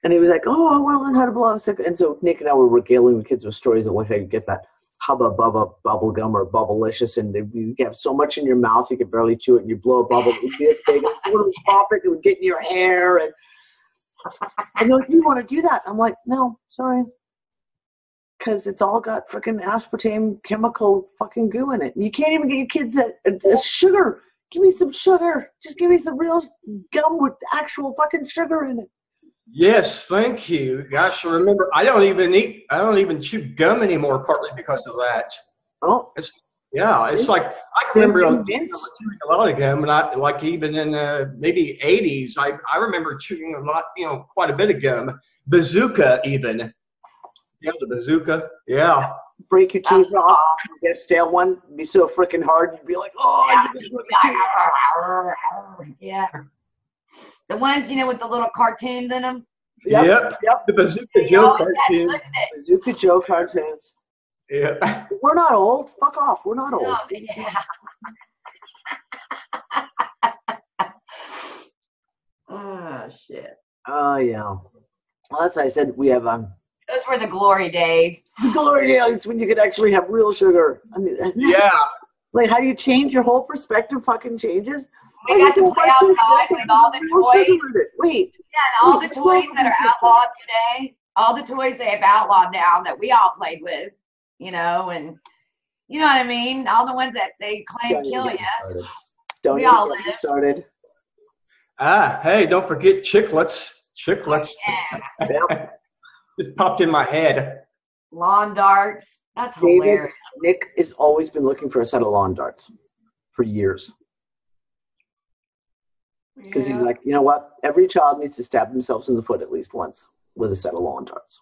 And he was like, oh, I want to learn how to blow. And so Nick and I were regaling the kids with stories of how you get that Hubba Bubba bubble gum or Bubblicious, and you have so much in your mouth you could barely chew it, and you blow a bubble, it would be this big, and it would pop it, it would get in your hair, and they're like, you want to do that? I'm like, no, sorry, because it's all got freaking aspartame chemical fucking goo in it. You can't even get your kids a sugar. Give me some sugar. Just give me some real gum with actual fucking sugar in it. Yes, thank you. Gosh, remember, I don't even chew gum anymore, partly because of that. Oh, it's like I can remember chewing a lot of gum, and I like even in maybe 80s, I remember chewing a lot, quite a bit of gum. Bazooka even. Yeah, the bazooka. Yeah. Break your teeth off. Get a stale one. It'd be so freaking hard. You'd be like, oh, yeah. The ones, with the little cartoons in them. Yep. The Bazooka Joe cartoon. Bazooka Joe cartoons. Yeah. We're not old. Fuck off. We're not old. Oh, yeah. Oh, shit. Oh, yeah. Well, that's what I said. We have those were the glory days. The glory days when you could actually have real sugar. I mean, yeah. Like how you change your whole perspective fucking changes. We got to play outside with all the toys. Wait. Yeah, and all the toys that are outlawed today, all the toys they have outlawed now that we all played with, and you know what I mean? All the ones that they claim kill you. Don't even get started. Hey, don't forget chiclets. Chiclets. Yeah. Just popped in my head. Lawn darts. That's hilarious. Nick has always been looking for a set of lawn darts for years. Because he's like, you know what? Every child needs to stab themselves in the foot at least once with a set of lawn darts.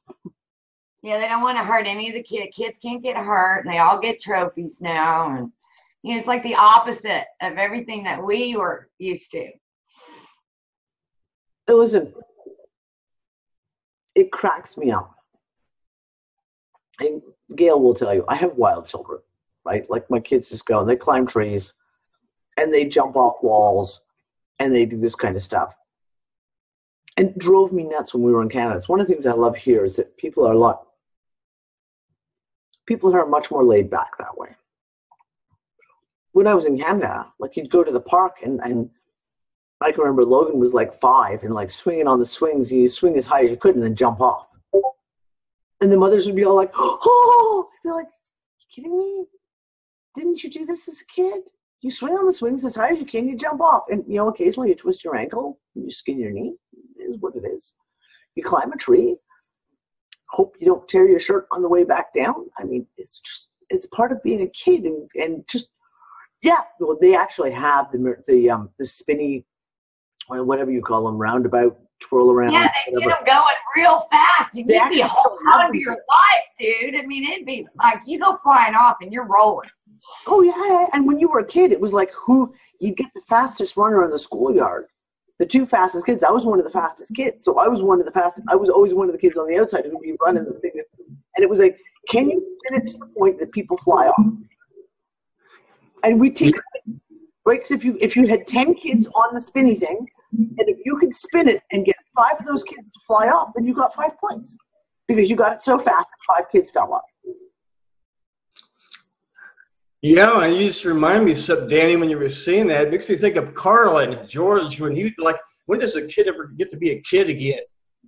Yeah, they don't want to hurt any of the kids. Kids can't get hurt, and they all get trophies now. And it's like the opposite of everything that we were used to. Listen, it cracks me up. And Gail will tell you, I have wild children, right? Like my kids just go and they climb trees and they jump off walls and they do this kind of stuff. And it drove me nuts when we were in Canada. It's one of the things I love here is that people are much more laid back that way. When I was in Canada, like you'd go to the park and I can remember Logan was like 5 and like swinging on the swings. You swing as high as you could and then jump off. And the mothers would be all like, oh, I'd be like, you kidding me? Didn't you do this as a kid? You swing on the swings as high as you can, you jump off. And, you know, occasionally you twist your ankle, you skin your knee. It is what it is. You climb a tree. Hope you don't tear your shirt on the way back down. I mean, it's part of being a kid. And just, yeah, well, they actually have the spinny, or whatever you call them, roundabout, twirl around. Yeah, they get them going real fast. And you'd be holding on to your life, dude. I mean, it'd be like you go flying off and you're rolling. Oh, yeah. And when you were a kid, it was like you'd get the fastest runner in the schoolyard. The 2 fastest kids. I was one of the fastest kids. So I was always one of the kids on the outside who'd be running the biggest. And it was like, can you get it to the point that people fly off? And we take right? Because if you had 10 kids on the spinny thing, and if you could spin it and get 5 of those kids to fly off, then you got 5 points. Because you got it so fast that 5 kids fell off. Yeah, and you just remind me of something, Danny, when you were saying that. It makes me think of Carl and George when does a kid ever get to be a kid again?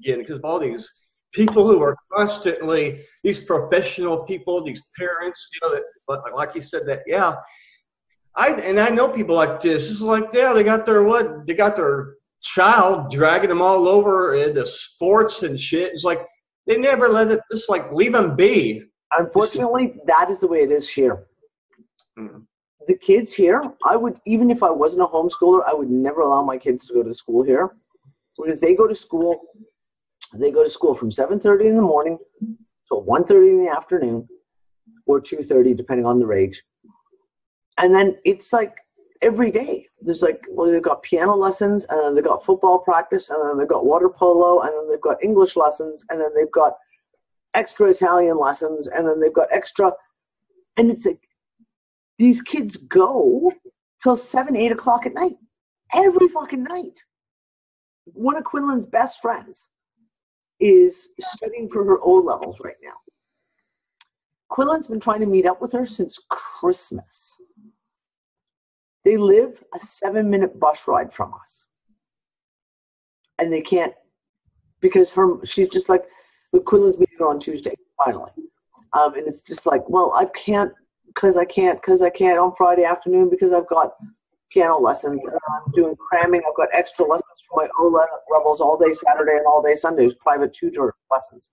Because of all these people who are constantly, these professional people, these parents, you know, that, like you said, that, yeah. I know people like this. It's like, yeah, they got their child dragging them all over into sports and shit. It's like, they never let it, just like, leave them be. Unfortunately, that is the way it is here. The kids here, even if I wasn't a homeschooler, I would never allow my kids to go to school here, because they go to school from 7:30 in the morning till 1:30 in the afternoon, or 2:30 depending on their age. And then it's like every day there's like, well, they've got piano lessons, and then they've got football practice, and then they've got water polo, and then they've got English lessons, and then they've got extra Italian lessons, and then they've got extra, and it's like, these kids go till 7, 8 o'clock at night. Every fucking night. One of Quinlan's best friends is studying for her O-levels right now. Quinlan's been trying to meet up with her since Christmas. They live a 7-minute bus ride from us. And they can't, because she's just like, Quinlan's meeting her on Tuesday, finally. And it's just like, well, I can't on Friday afternoon because I've got piano lessons and I'm doing cramming. I've got extra lessons for my O-levels all day Saturday and all day Sundays, private tutor lessons.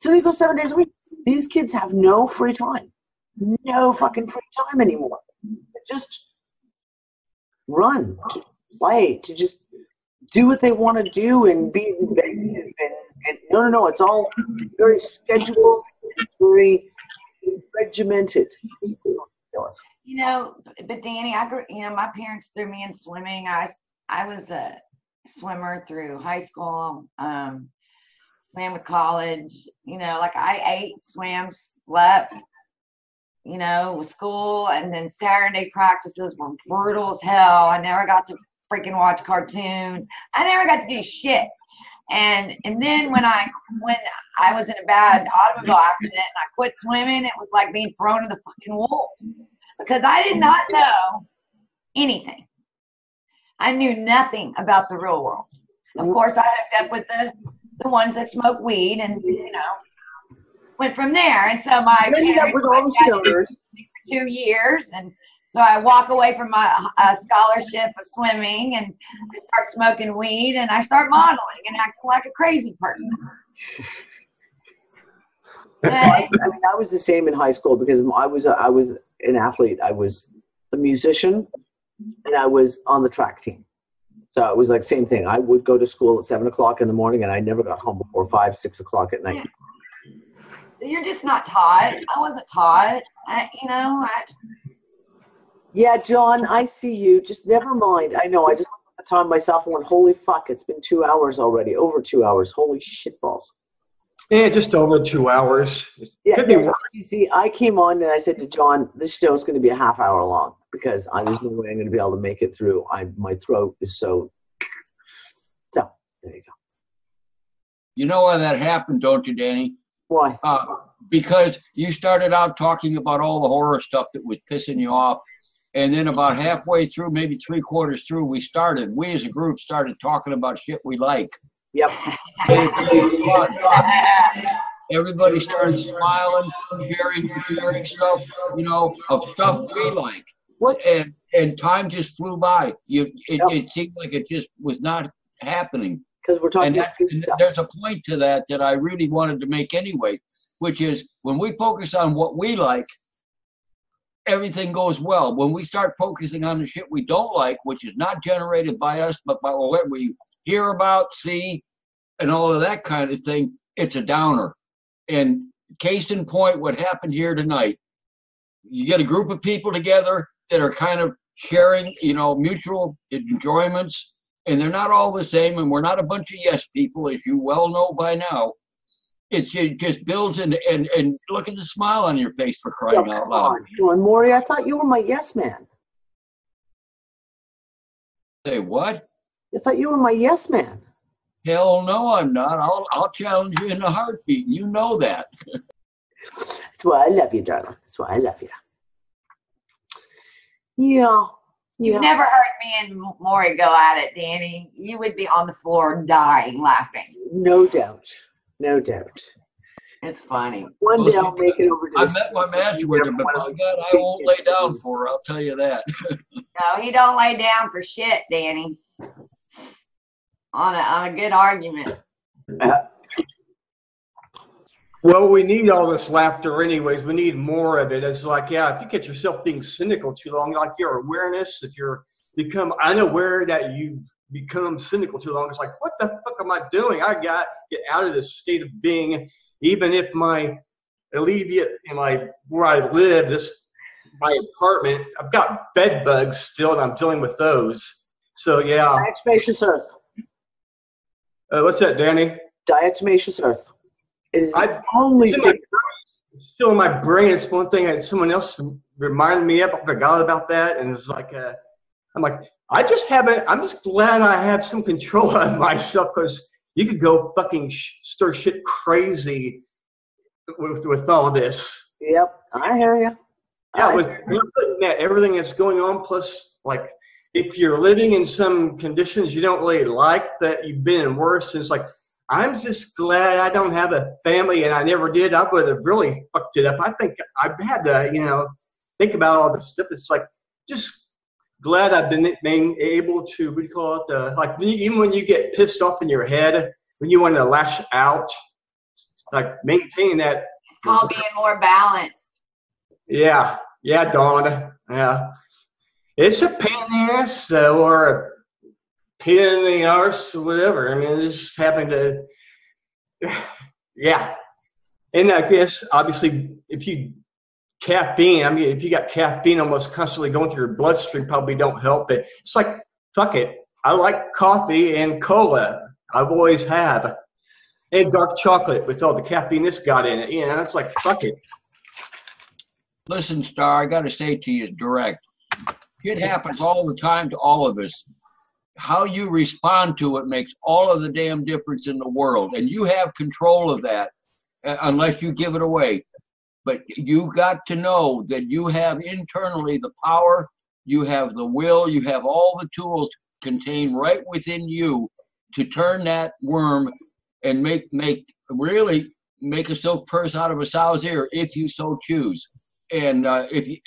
So they go 7 days a week. These kids have no free time. No fucking free time anymore. They just run, to play, to just do what they want to do and be inventive. And no, it's all very scheduled. It's very regimented. You know, but Danny, my parents threw me in swimming. I was a swimmer through high school, swam with college, you know, like I ate, swam, slept, you know, with school, and then Saturday practices were brutal as hell. I never got to freaking watch cartoon. I never got to do shit. And then when I was in a bad automobile accident and I quit swimming, it was like being thrown to the fucking wolves, because I did not know anything. I knew nothing about the real world. Of course, I hooked up with the ones that smoke weed, and you know, went from there. And so my parents with all the stoners for 2 years, and so I walk away from my scholarship of swimming, and I start smoking weed, and I start modeling and acting like a crazy person. I was the same in high school, because I was an athlete. I was a musician, and I was on the track team. So it was like same thing. I would go to school at 7 o'clock in the morning, and I never got home before 5, 6 o'clock at night. You're just not taught. I wasn't taught. Yeah, John, I see you. Just never mind. I know. I just looked at the time myself and went, holy fuck, it's been 2 hours already. Over 2 hours. Holy shitballs. Yeah, just over 2 hours. Yeah, could be worse. You see, I came on and I said to John, this show is going to be a half hour long. because there's no way I'm going to be able to make it through. My throat is so there you go. You know why that happened, don't you, Danny? Why? Because you started out talking about all the horror stuff that was pissing you off. And then about halfway through, maybe 3/4 through, we as a group started talking about shit we like. Yep. Everybody started smiling, sharing stuff, of stuff we like. What? And time just flew by. It seemed like it just was not happening. Because we're talking about stuff. There's a point to that I really wanted to make anyway, which is when we focus on what we like, everything goes well. When we start focusing on the shit we don't like, which is not generated by us, but by what we hear about, see, and all of that kind of thing, it's a downer. And case in point, what happened here tonight, you get a group of people together that are kind of sharing, mutual enjoyments, and they're not all the same, and we're not a bunch of yes people, as you well know by now. It just builds, and look at the smile on your face, for crying out loud. Come on, Maury, I thought you were my yes man. Say what? I thought you were my yes man. Hell no, I'm not. I'll challenge you in a heartbeat. You know that. That's why I love you, darling. That's why I love you. Yeah. You've never heard me and Maury go at it, Danny. You would be on the floor dying laughing. No doubt. No doubt. It's funny. One day I'll make it over to I met my match with her, but my God, I won't lay down for her. I'll tell you that. No, he don't lay down for shit, Danny. On a good argument. Well, we need all this laughter anyways. We need more of it. It's like, if you get yourself being cynical too long, like your awareness, if you're become unaware that you become cynical too long, it's like, what the fuck am I doing? I got to get out of this state of being, even if where I live, my apartment, I've got bed bugs still, and I'm dealing with those. So, yeah. Diatomaceous earth. What's that, Danny? Diatomaceous earth. It is it's still in my brain. It's one thing that someone else reminded me of. I forgot about that, and it's like, I'm like, I'm just glad I have some control of myself, because you could go fucking stir shit crazy with all this. Yep, I hear you. Yeah, with everything that's going on, plus, like, if you're living in some conditions you don't really like, that you've been in worse, it's like, I'm just glad I don't have a family, and I never did. I would have really fucked it up. I think I've had to, think about all this stuff. It's like, just glad I've been able to, what do you call it? Like, even when you get pissed off in your head, when you want to lash out, like, maintain that. It's called being more balanced. Yeah, Dawn. Yeah. It's a pain in the ass, or a pain in the arse, whatever. I mean, it's just having to, yeah. And I guess, obviously, if you got caffeine almost constantly going through your bloodstream, probably don't help it. It's like, fuck it. I like coffee and cola. I've always have. And dark chocolate with all the caffeine it's got in it. It's like, fuck it. Listen, Star, I got to say to you direct. It happens all the time to all of us. How you respond to it makes all of the damn difference in the world. And you have control of that unless you give it away. But you got to know that you have internally the power, you have the will, you have all the tools contained right within you to turn that worm and make a silk purse out of a sow's ear if you so choose. And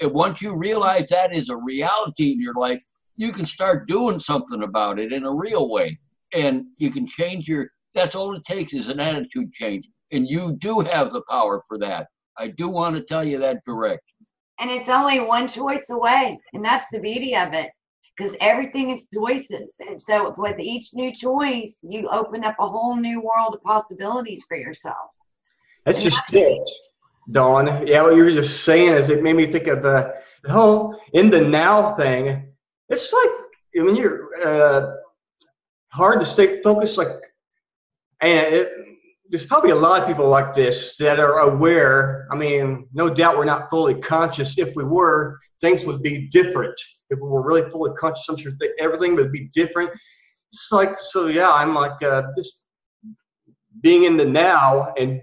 once you realize that is a reality in your life, you can start doing something about it in a real way. And you can change that's all it takes is an attitude change. And you do have the power for that. I do want to tell you that direct. And it's only one choice away. And that's the beauty of it. Because everything is choices. And so with each new choice, you open up a whole new world of possibilities for yourself. That's just it, Dawn. Yeah, what you were just saying is it made me think of the whole in the now thing. It's like when you're hard to stay focused, like, and there's probably a lot of people like this that are aware. I mean, no doubt we're not fully conscious. If we were, things would be different. If we were really fully conscious, I'm sure everything would be different. It's like, so yeah, I'm like just being in the now and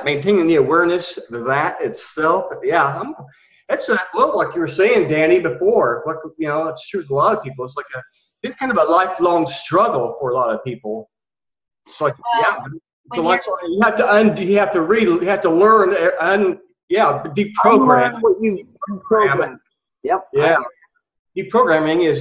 maintaining the awareness of that itself. Yeah, that's well, like you were saying, Danny, before. Like, you know, it's true with a lot of people. It's like it's kind of a lifelong struggle for a lot of people. It's like, you have to read, you have to learn, deprogram. What you've programmed. Yep. Yeah. Deprogramming is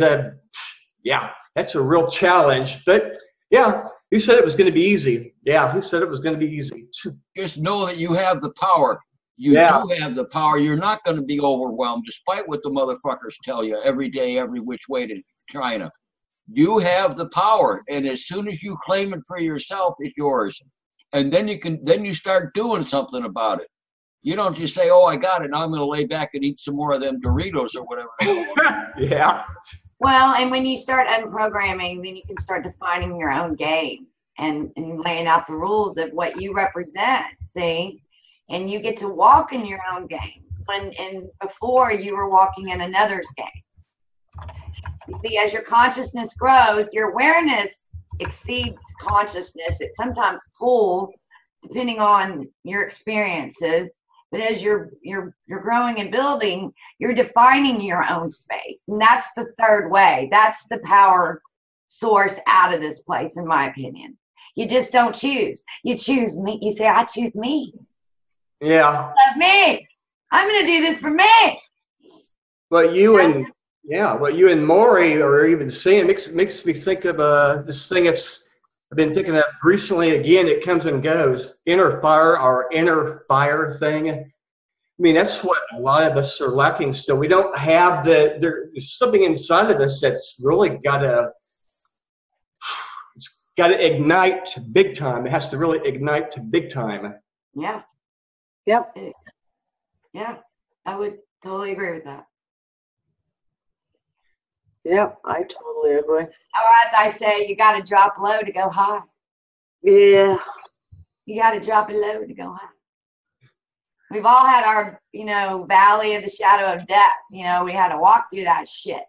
that's a real challenge. But yeah, who said it was going to be easy? Yeah, who said it was going to be easy? Just know that you have the power. You do have the power. You're not going to be overwhelmed, despite what the motherfuckers tell you every day, every which way to China. You have the power, and as soon as you claim it for yourself, it's yours. And then you start doing something about it. You don't just say, "Oh, I got it. Now I'm going to lay back and eat some more of them Doritos or whatever." Yeah. Well, and when you start unprogramming, then you can start defining your own game and laying out the rules of what you represent. See, and you get to walk in your own game and before you were walking in another's game. You see, as your consciousness grows, your awareness exceeds consciousness. It sometimes pulls, depending on your experiences. But as you're growing and building, you're defining your own space, and that's the third way. That's the power source out of this place, in my opinion. You just don't choose. You choose me. You say, "I choose me." Yeah. Love me. I'm going to do this for me. What you and Maury are even saying makes me think of this thing I've been thinking of recently. Again, it comes and goes. Inner fire thing. I mean, that's what a lot of us are lacking still. We don't have there's something inside of us that's really got to ignite big time. It has to really ignite to big time. Yeah. Yep. Yeah, I would totally agree with that. Yep, I totally agree. Or as I say, you got to drop low to go high. Yeah. You got to drop it low to go high. We've all had our, valley of the shadow of death. We had to walk through that shit.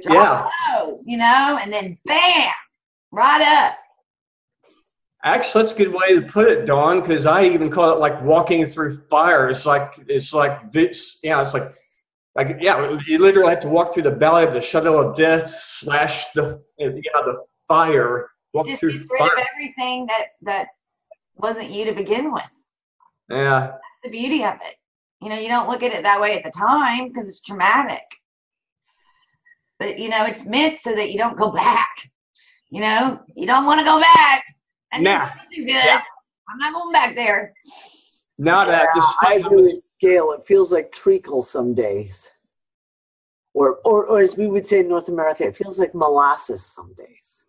Drop low, and then bam, right up. Actually, that's a good way to put it, Dawn, because I even call it like walking through fire. It's like you literally have to walk through the valley of the shadow of death / the fire. Walk Just through get rid fire. of everything that wasn't you to begin with. Yeah. That's the beauty of it. You don't look at it that way at the time because it's traumatic. But, it's meant so that you don't go back. You don't want to go back. That doesn't feel too good. Yeah. I'm not going back there. Now that despite Gail, it feels like treacle some days. Or as we would say in North America, it feels like molasses some days.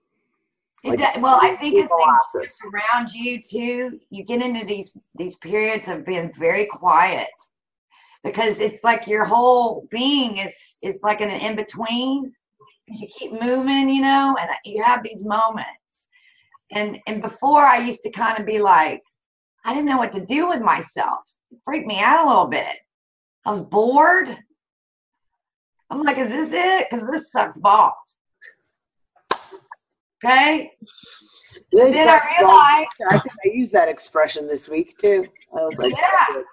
Well, I think as things switch around you too, you get into these periods of being very quiet because it's like your whole being is like an in-between. You keep moving, and you have these moments. And before I used to kind of be like, I didn't know what to do with myself. It freaked me out a little bit. I was bored. I'm like, is this it? Because this sucks balls. Okay? Then I realized. I think I used that expression this week too. I was like,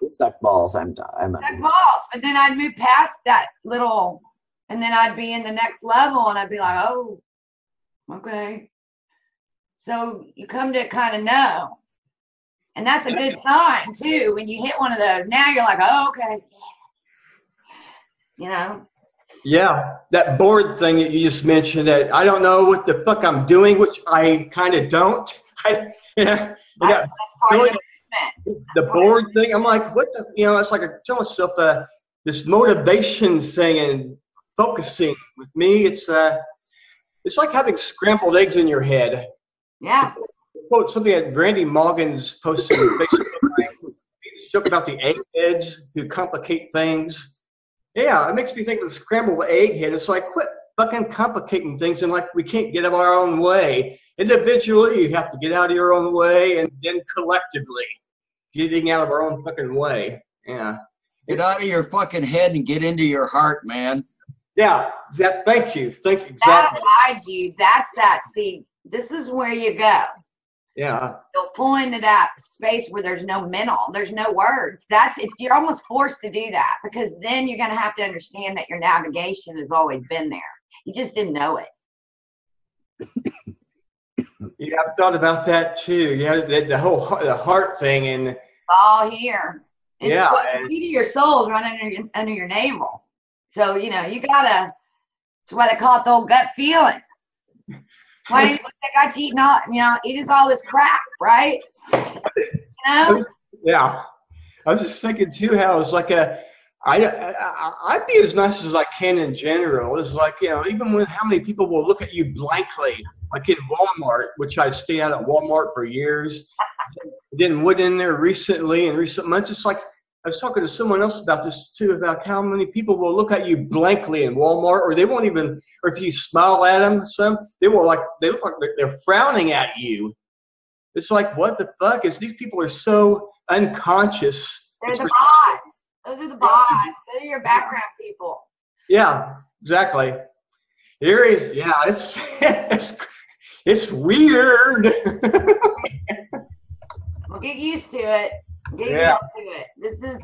this suck balls. I'm done. Suck balls. But then I'd move past that little, and then I'd be in the next level, and I'd be like, oh, okay. So you come to kind of know. And that's a good sign, too, when you hit one of those. Now you're like, oh, okay. Yeah, that bored thing that you just mentioned, that I don't know what the fuck I'm doing, which I kind of don't. That's part of the bored thing. I'm like, what the, it's like I tell myself this motivation thing and focusing with me. It's like having scrambled eggs in your head. Yeah. Quote something that Brandy Morgan's posted on Facebook. He's joking about the eggheads who complicate things. Yeah, it makes me think of the scrambled egg head. It's like, fucking complicating things, and like we can't get out of our own way. Individually, you have to get out of your own way, and then collectively, getting out of our own fucking way. Yeah. Get out of your fucking head and get into your heart, man. Yeah. Thank you. Exactly. That'll guide you. That's that. See, this is where you go. Yeah. You'll pull into that space where there's no mental, there's no words. You're almost forced to do that, because then you're going to have to understand that your navigation has always been there. You just didn't know it. Yeah, I've thought about that too. Yeah, the whole heart thing, and It's all here. And yeah, the seat of your soul is right under your navel. So, you gotta, that's why they call it the old gut feeling. Why they got you eating all, eating all this crap, right? Yeah. I was just thinking too how it's like I'd be as nice as I can in general. It's like, even with how many people will look at you blankly, like in Walmart, which I stayed out at Walmart for years, then went in there recently, in recent months. It's like, I was talking to someone else about this too, about how many people will look at you blankly in Walmart, or they won't even, or if you smile at them, they look like they're frowning at you. It's like, what the fuck? These people are so unconscious. They're the bots. Those are the bots. Those are your background people. Yeah, exactly. Here is, yeah, it's weird. Well, get used to it. Get used to it. This is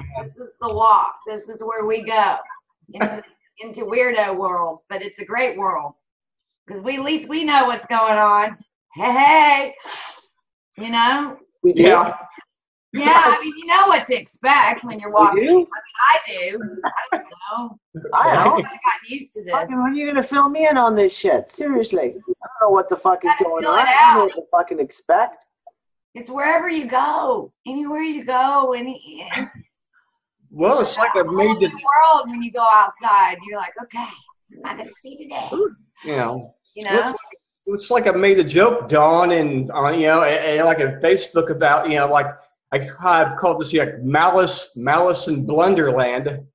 the walk. This is where we go into weirdo world, but it's a great world because at least we know what's going on. Hey, We do. Yeah. Yeah, I mean, you know what to expect when you're walking. You do? I do. I don't know. I don't. I got used to this. Fucking, when are you gonna fill me in on this shit? Seriously, I don't know what the fuck is Gotta going fill on. it I don't know out. what to fucking expect. It's wherever you go, anywhere you go, Well, it's like I've made the world when you go outside. You're like, okay, I'm gonna see today. It's like I made a joke, Dawn, and on and like on Facebook about like I've called this like malice in Blunderland.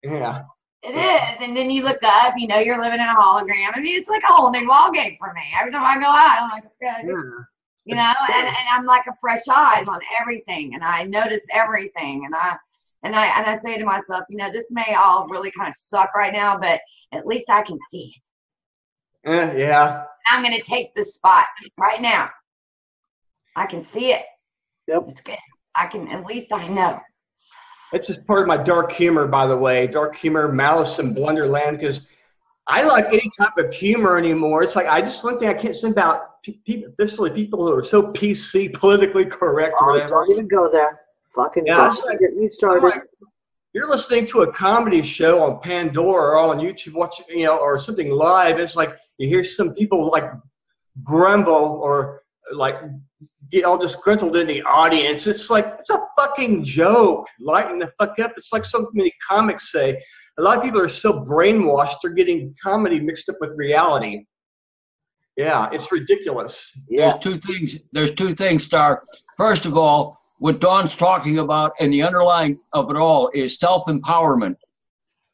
Yeah. It is, and then you look up, you're living in a hologram. I mean, it's like a whole new ball game for me. Every time I go out, I'm like, okay. Yeah. And I'm like a fresh eyes on everything, and I notice everything, and I say to myself, this may all really kind of suck right now, but at least I can see it. Yeah. I'm gonna take this spot right now. I can see it. Yep. It's good. At least I know. It's just part of my dark humor, by the way. Dark humor, malice in Blunderland, because I like any type of humor anymore. It's like one thing I can't say about people, especially people who are so PC, politically correct or whatever. Don't even go there. Fucking it's like, get me started. like, you're listening to a comedy show on Pandora or on YouTube, watching, or something live. It's like you hear some people like grumble or like get all disgruntled in the audience. It's like, it's a fucking joke. Lighten the fuck up. It's like so many comics say. A lot of people are so brainwashed, they're getting comedy mixed up with reality. Yeah, it's ridiculous. Yeah. There's two things, Star. First of all, what Dawn's talking about and the underlying of it all is self-empowerment.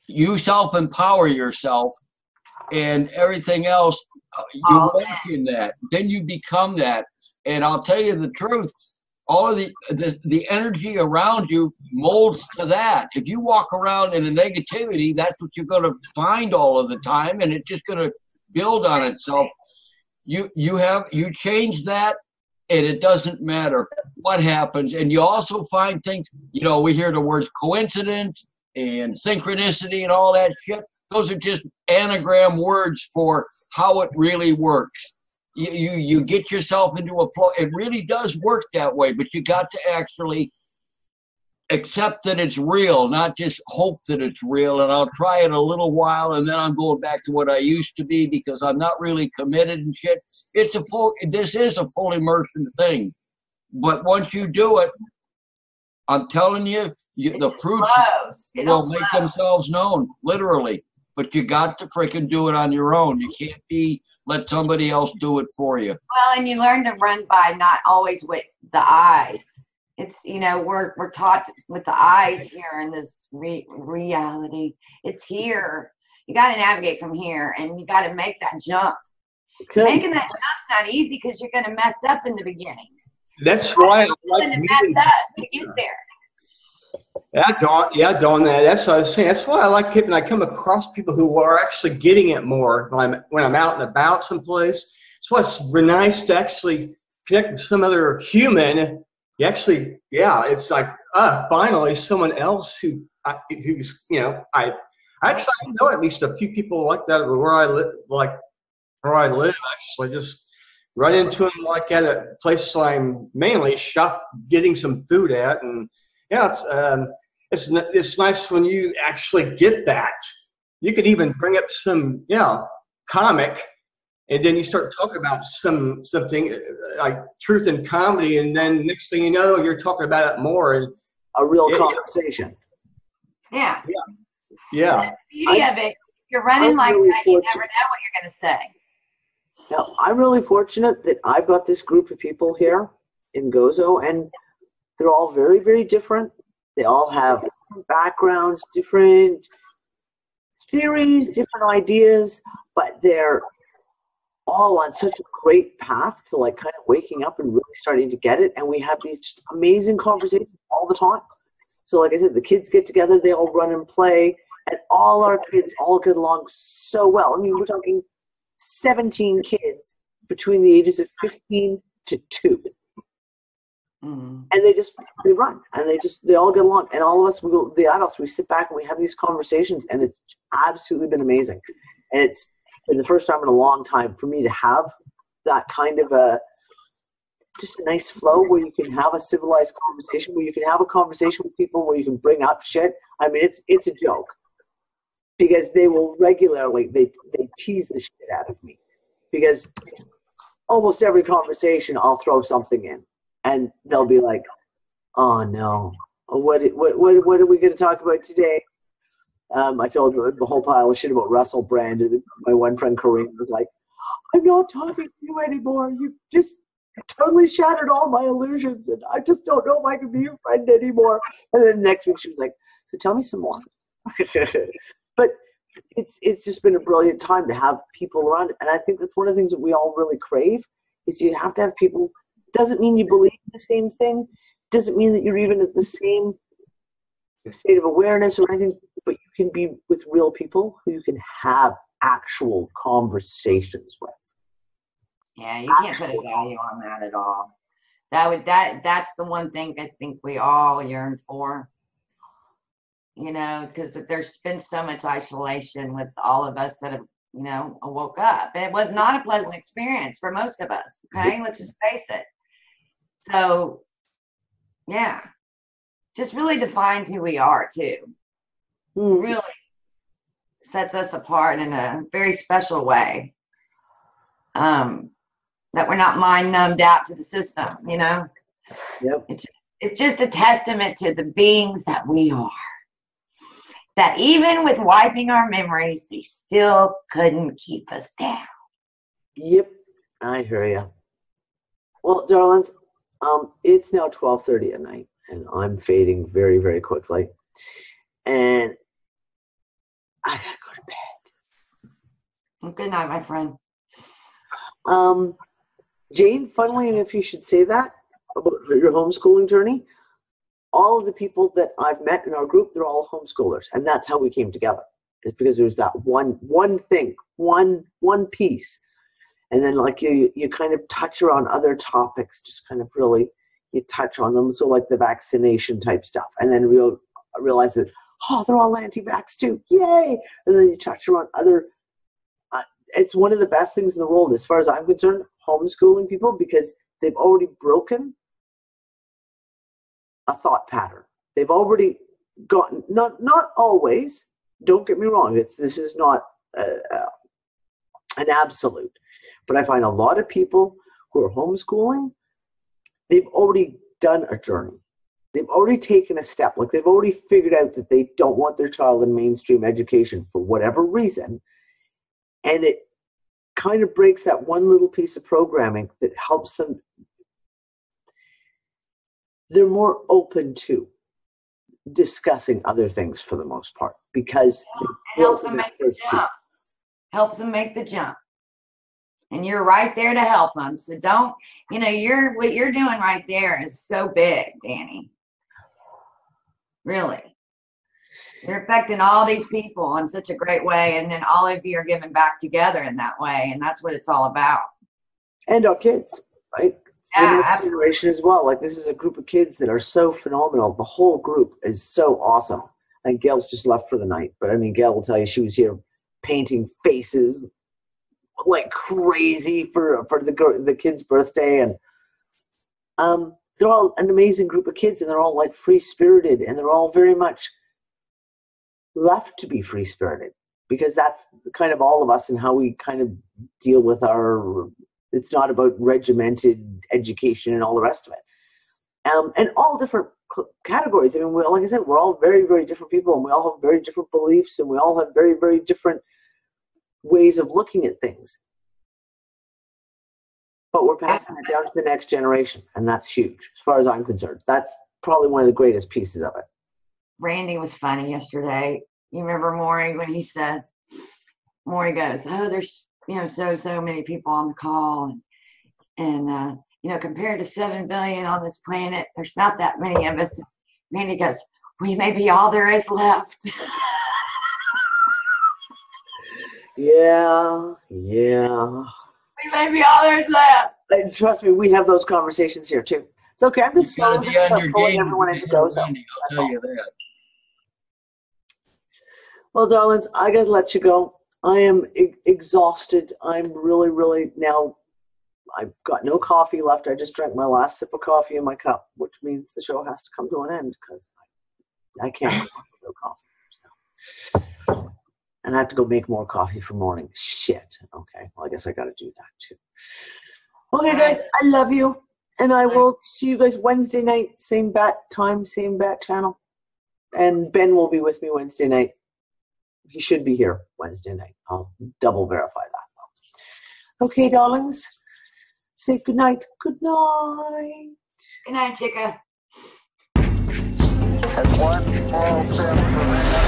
You self-empower yourself, and everything else, you work in that. Then you become that. And I'll tell you the truth, all of the energy around you molds to that. If you walk around in a negativity, that's what you're going to find all of the time, and it's just going to build on itself. You change that, and it doesn't matter what happens. And you also find things, we hear the words coincidence and synchronicity and all that shit. Those are just anagram words for how it really works. You get yourself into a flow. It really does work that way, but you got to actually accept that it's real, not just hope that it's real. And I'll try it a little while, and then I'm going back to what I used to be because I'm not really committed and shit. This is a full immersion thing. But once you do it, I'm telling you, the fruits will make themselves known, literally. But you got to freaking do it on your own. You can't let somebody else do it for you. Well, and you learn to run by not always with the eyes. It's, we're taught with the eyes here in this reality. It's here. You got to navigate from here, and you got to make that jump. Okay. Making that jump's not easy because you're going to mess up in the beginning. That's why I You're like going to meeting. mess up to get there. Yeah, Dawn. That's what I was saying. That's why I like it when I come across people who are actually getting it more when I'm out and about someplace. It's what's really nice to actually connect with some other human. You actually, it's like finally someone else who's I know at least a few people like that where I live. Actually, just run into them like at a place I'm mainly getting some food at, and it's nice when you actually get that. You could even bring up some comic, and then you start talking about something like truth in comedy, and then next thing you know, you're talking about it more and a real conversation. Yeah. Yeah. The beauty of it, if you're running like really that, you fortunate. never know what you're going to say. Now, I'm really fortunate that I've got this group of people here in Gozo, and they're all very, very different. They all have different backgrounds, different theories, different ideas, but they're all on such a great path to like kind of waking up and really starting to get it. And we have these just amazing conversations all the time. So like I said, the kids get together, they all run and play, and all our kids all get along so well. I mean, we're talking 17 kids between the ages of 15 to 2. And they run, and they all get along. And all of us, the adults, we sit back and we have these conversations, and it's absolutely been amazing. And it's been the first time in a long time for me to have that kind of just a nice flow where you can have a civilized conversation, where you can have a conversation with people, where you can bring up shit. I mean, it's a joke, because they will regularly, they tease the shit out of me, because almost every conversation I'll throw something in, and they'll be like, "Oh no, what are we going to talk about today?" I told them the whole pile of shit about Russell Brand, and my one friend Corinne was like, "I'm not talking to you anymore. You just totally shattered all my illusions, and I just don't know if I can be your friend anymore." And then next week she was like, "So tell me some more." But it's just been a brilliant time to have people around, and I think that's one of the things that we all really crave, is you have to have people. Doesn't mean you believe the same thing, doesn't mean that you're even at the same state of awareness or anything, but you can be with real people who you can have actual conversations with. Yeah, you can't put a value on that at all. That's the one thing I think we all yearn for. Because there's been so much isolation with all of us that have, woke up. It was not a pleasant experience for most of us. Okay, let's just face it. So, yeah, just really defines who we are too. Really sets us apart in a very special way. That we're not mind numbed out to the system, Yep. It's just a testament to the beings that we are. That even with wiping our memories, they still couldn't keep us down. Yep, I hear you. Well, darlings, it's now 12:30 at night, and I'm fading very, very quickly. And I gotta go to bed. Well, good night, my friend. Jane, funnily enough, you should say that about your homeschooling journey. All of the people that I've met in our group, they're all homeschoolers, and that's how we came together. It's because there's that one thing, one piece, and then like you kind of touch around other topics, just kind of really you touch on them. So like the vaccination type stuff, and then we'll realize that they're all anti-vax too, yay! And then you touch around other. It's one of the best things in the world, as far as I'm concerned, homeschooling people, because they've already broken a thought pattern. They've already gotten, not always, don't get me wrong, this is not an absolute, but I find a lot of people who are homeschooling, they've already done a journey. They've already taken a step. Like they've already figured out that they don't want their child in mainstream education for whatever reason. And it kind of breaks that one little piece of programming that helps them. They're more open to discussing other things for the most part, because it helps them make the jump. Helps them make the jump. And you're right there to help them. So don't, what you're doing right there is so big, Danny. Really. You're affecting all these people in such a great way. And then all of you are giving back together in that way. And that's what it's all about. And our kids, right? Yeah, the next generation as well. Like, this is a group of kids that are so phenomenal. The whole group is so awesome. And Gail's just left for the night. But I mean, Gail will tell you she was here painting faces like crazy for the kid's birthday. And they're all an amazing group of kids, and they're all like free-spirited, and they're all very much left to be free-spirited, because that's kind of all of us and how we kind of deal with it's not about regimented education and all the rest of it. And all different categories. I mean, like I said, we're all very, very different people, and we all have very different beliefs, and we all have very, very different ways of looking at things. But we're passing it down to the next generation, and that's huge as far as I'm concerned. That's probably one of the greatest pieces of it. Randy was funny yesterday. You remember Maury when he said, Maury goes, oh, there's, so many people on the call. And compared to 7 billion on this planet, there's not that many of us. Randy goes, we may be all there is left. Yeah. We may be all there's left. And trust me, we have those conversations here too. It's okay. I'm just slowly going to start pulling everyone into go. So I'll tell you that. Well, darlings, I got to let you go. I am exhausted. I'm really, really now. I've got no coffee left. I just drank my last sip of coffee in my cup, which means the show has to come to an end because I can't go no coffee. So. And I have to go make more coffee for morning. Shit. Okay. Well, I guess I got to do that too. Okay, guys, I love you. And I will see you guys Wednesday night. Same bat time, same bat channel. And Ben will be with me Wednesday night. He should be here Wednesday night. I'll double verify that. Okay, darlings. Say good night. Good night. Good night, Chica. That's one small step for man.